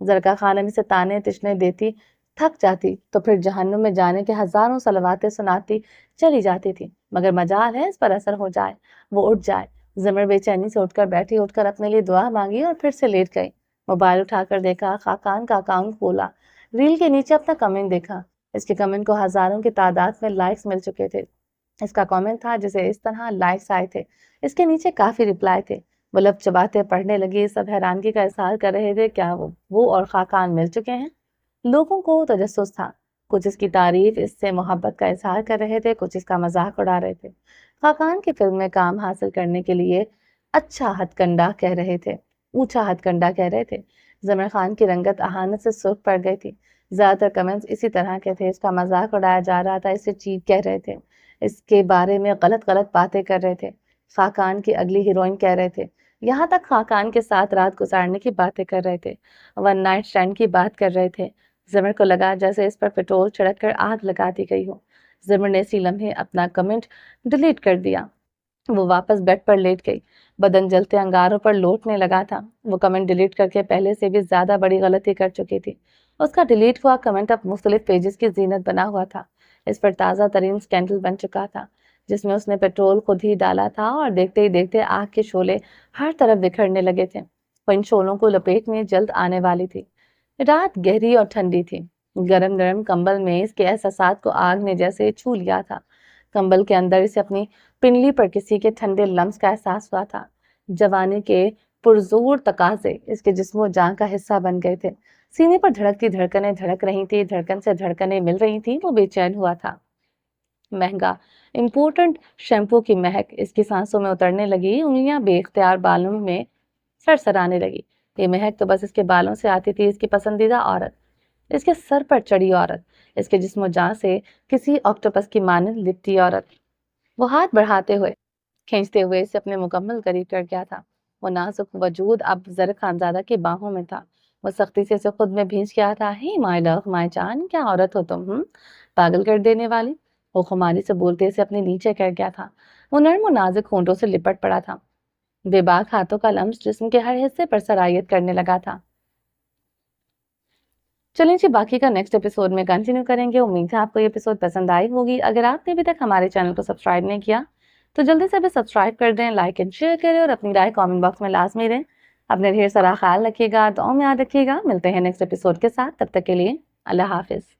زرکا خانم اسے تانے تشنے دیتی، تھک جاتی تو پھر جہنم میں جانے کے ہزاروں صلواتیں سناتی چلی جاتی تھی، مگر مجال ہے اس پر اثر ہو جائے، وہ اٹھ جائے۔ زمر بے چینی سے اٹھ کر بیٹھی، اٹھ کر اپنے لیے دعا مانگی اور پھر سے لیٹ گئی۔ موبائل اٹھا کر دیکھا، خاقان کا اکاؤنٹ کھولا، ریل کے نیچے اپنا کمنٹ دیکھا۔ اس کے کمنٹ کو ہزاروں کی تعداد میں لائکس مل چکے تھے۔ اس کا کامنٹ تھا جسے اس طرح لائکس آئے تھے۔ اس کے نیچے کافی رپلائی تھے۔ وہ لب چباتے پڑھنے لگی، سب حیرانگی کا اظہار کر رہے تھے، کیا وہ اور خاقان مل چکے ہیں؟ لوگوں کو تجسس تھا، کچھ اس کی تعریف، اس سے محبت کا اظہار کر رہے تھے، کچھ اس کا مذاق اڑا رہے تھے۔ خاقان کی فلم میں کام حاصل کرنے کے لیے اچھا ہتھ کنڈا کہہ رہے تھے، اونچا ہتھ کنڈا کہہ رہے تھے۔ زمر خان کی رنگت اہانت سے سرخ پڑ گئی تھی۔ زیادہ تر کمنٹس اسی طرح کے تھے، اس کا مذاق اڑایا جا رہا تھا، اسے چیٹ کہہ رہے تھے، اس کے بارے میں غلط باتیں کر رہے تھے، خاقان کی اگلی ہیروئن کہہ رہے تھے، یہاں تک خاقان کے ساتھ رات گزارنے کی باتیں کر رہے تھے، ون نائٹ اسٹینڈ کی بات کر رہے تھے۔ زمر کو لگا جیسے اس پر پٹرول چھڑک کر آگ لگا دی گئی ہو۔ زمر نے اسی لمحے اپنا کمنٹ ڈیلیٹ کر دیا۔ وہ واپس بیڈ پر لیٹ گئی، بدن جلتے انگاروں پر لوٹنے لگا تھا۔ وہ کمنٹ ڈیلیٹ کر کے پہلے سے بھی زیادہ بڑی غلطی کر چکی تھی۔ اس کا ڈیلیٹ ہوا کمنٹ اب مختلف پیجز کی زینت بنا ہوا تھا۔ اس پر تازہ ترین سکینڈل بن چکا تھا، جس میں اس نے پیٹرول خود ہی ڈالا تھا، اور دیکھتے ہی دیکھتے آگ کے شعلے ہر طرف بکھرنے لگے تھے۔ وہ ان شعلوں کو لپیٹ میں جلد آنے والی تھی۔ رات گہری اور ٹھنڈی تھی۔ گرم گرم کمبل میں اس کے احساسات کو آگ نے جیسے چھو لیا تھا۔ کمبل کے اندر اسے اپنی پنڈلی پر کسی کے ٹھنڈے لمس کا احساس ہوا تھا۔ جوانی کے پرزور تقاضے اس کے جسم و جان کا حصہ بن گئے تھے۔ سینے پر دھڑکتی دھڑکنیں دھڑک رہی تھی، دھڑکن سے دھڑکنیں مل رہی تھی، وہ بے چین ہوا تھا۔ مہنگا امپورٹنٹ شیمپو کی مہک اس کی سانسوں میں اترنے لگی، انگلیاں بے اختیار بالوں میں سرسرانے لگی۔ یہ مہک تو بس اس کے بالوں سے آتی تھی، اس کی پسندیدہ عورت، اس کے سر پر چڑھی عورت، اس کے جسم و جان سے کسی آکٹوپس کی مانند لپٹی عورت۔ وہ ہاتھ بڑھاتے ہوئے، کھینچتے ہوئے اسے اپنے مکمل قریب کر گیا تھا۔ وہ نازک وجود اب زر خانزادہ کی باہوں میں تھا۔ وہ سختی سے اسے خود میں بھینچ گیا تھا۔ ہی مائی لو، مائی جان، کیا عورت ہو تم، پاگل کر دینے والی۔ وہ خماری سے بولتے اسے اپنے نیچے کر گیا تھا۔ وہ نرم و نازک ہونٹوں سے لپٹ پڑا تھا۔ بے باک ہاتھوں کا لمس جسم کے ہر حصے پر سرایت کرنے لگا تھا۔ چلیں جی، باقی کا نیکسٹ ایپیسوڈ میں کنٹینیو کریں گے۔ امید ہے آپ کو یہ ایپیسوڈ پسند آئی ہوگی۔ اگر آپ نے ابھی تک ہمارے چینل کو سبسکرائب نہیں کیا تو جلدی سے بھی سبسکرائب کر دیں، لائک اینڈ شیئر کریں، اور اپنی رائے کامنٹ باکس میں لازمی دیں۔ اپنے ڈھیر سارا خیال رکھیے گا، دعاؤں میں یاد رکھیے گا۔ ملتے ہیں نیکسٹ ایپیسوڈ کے ساتھ، تب تک کے لیے اللہ حافظ۔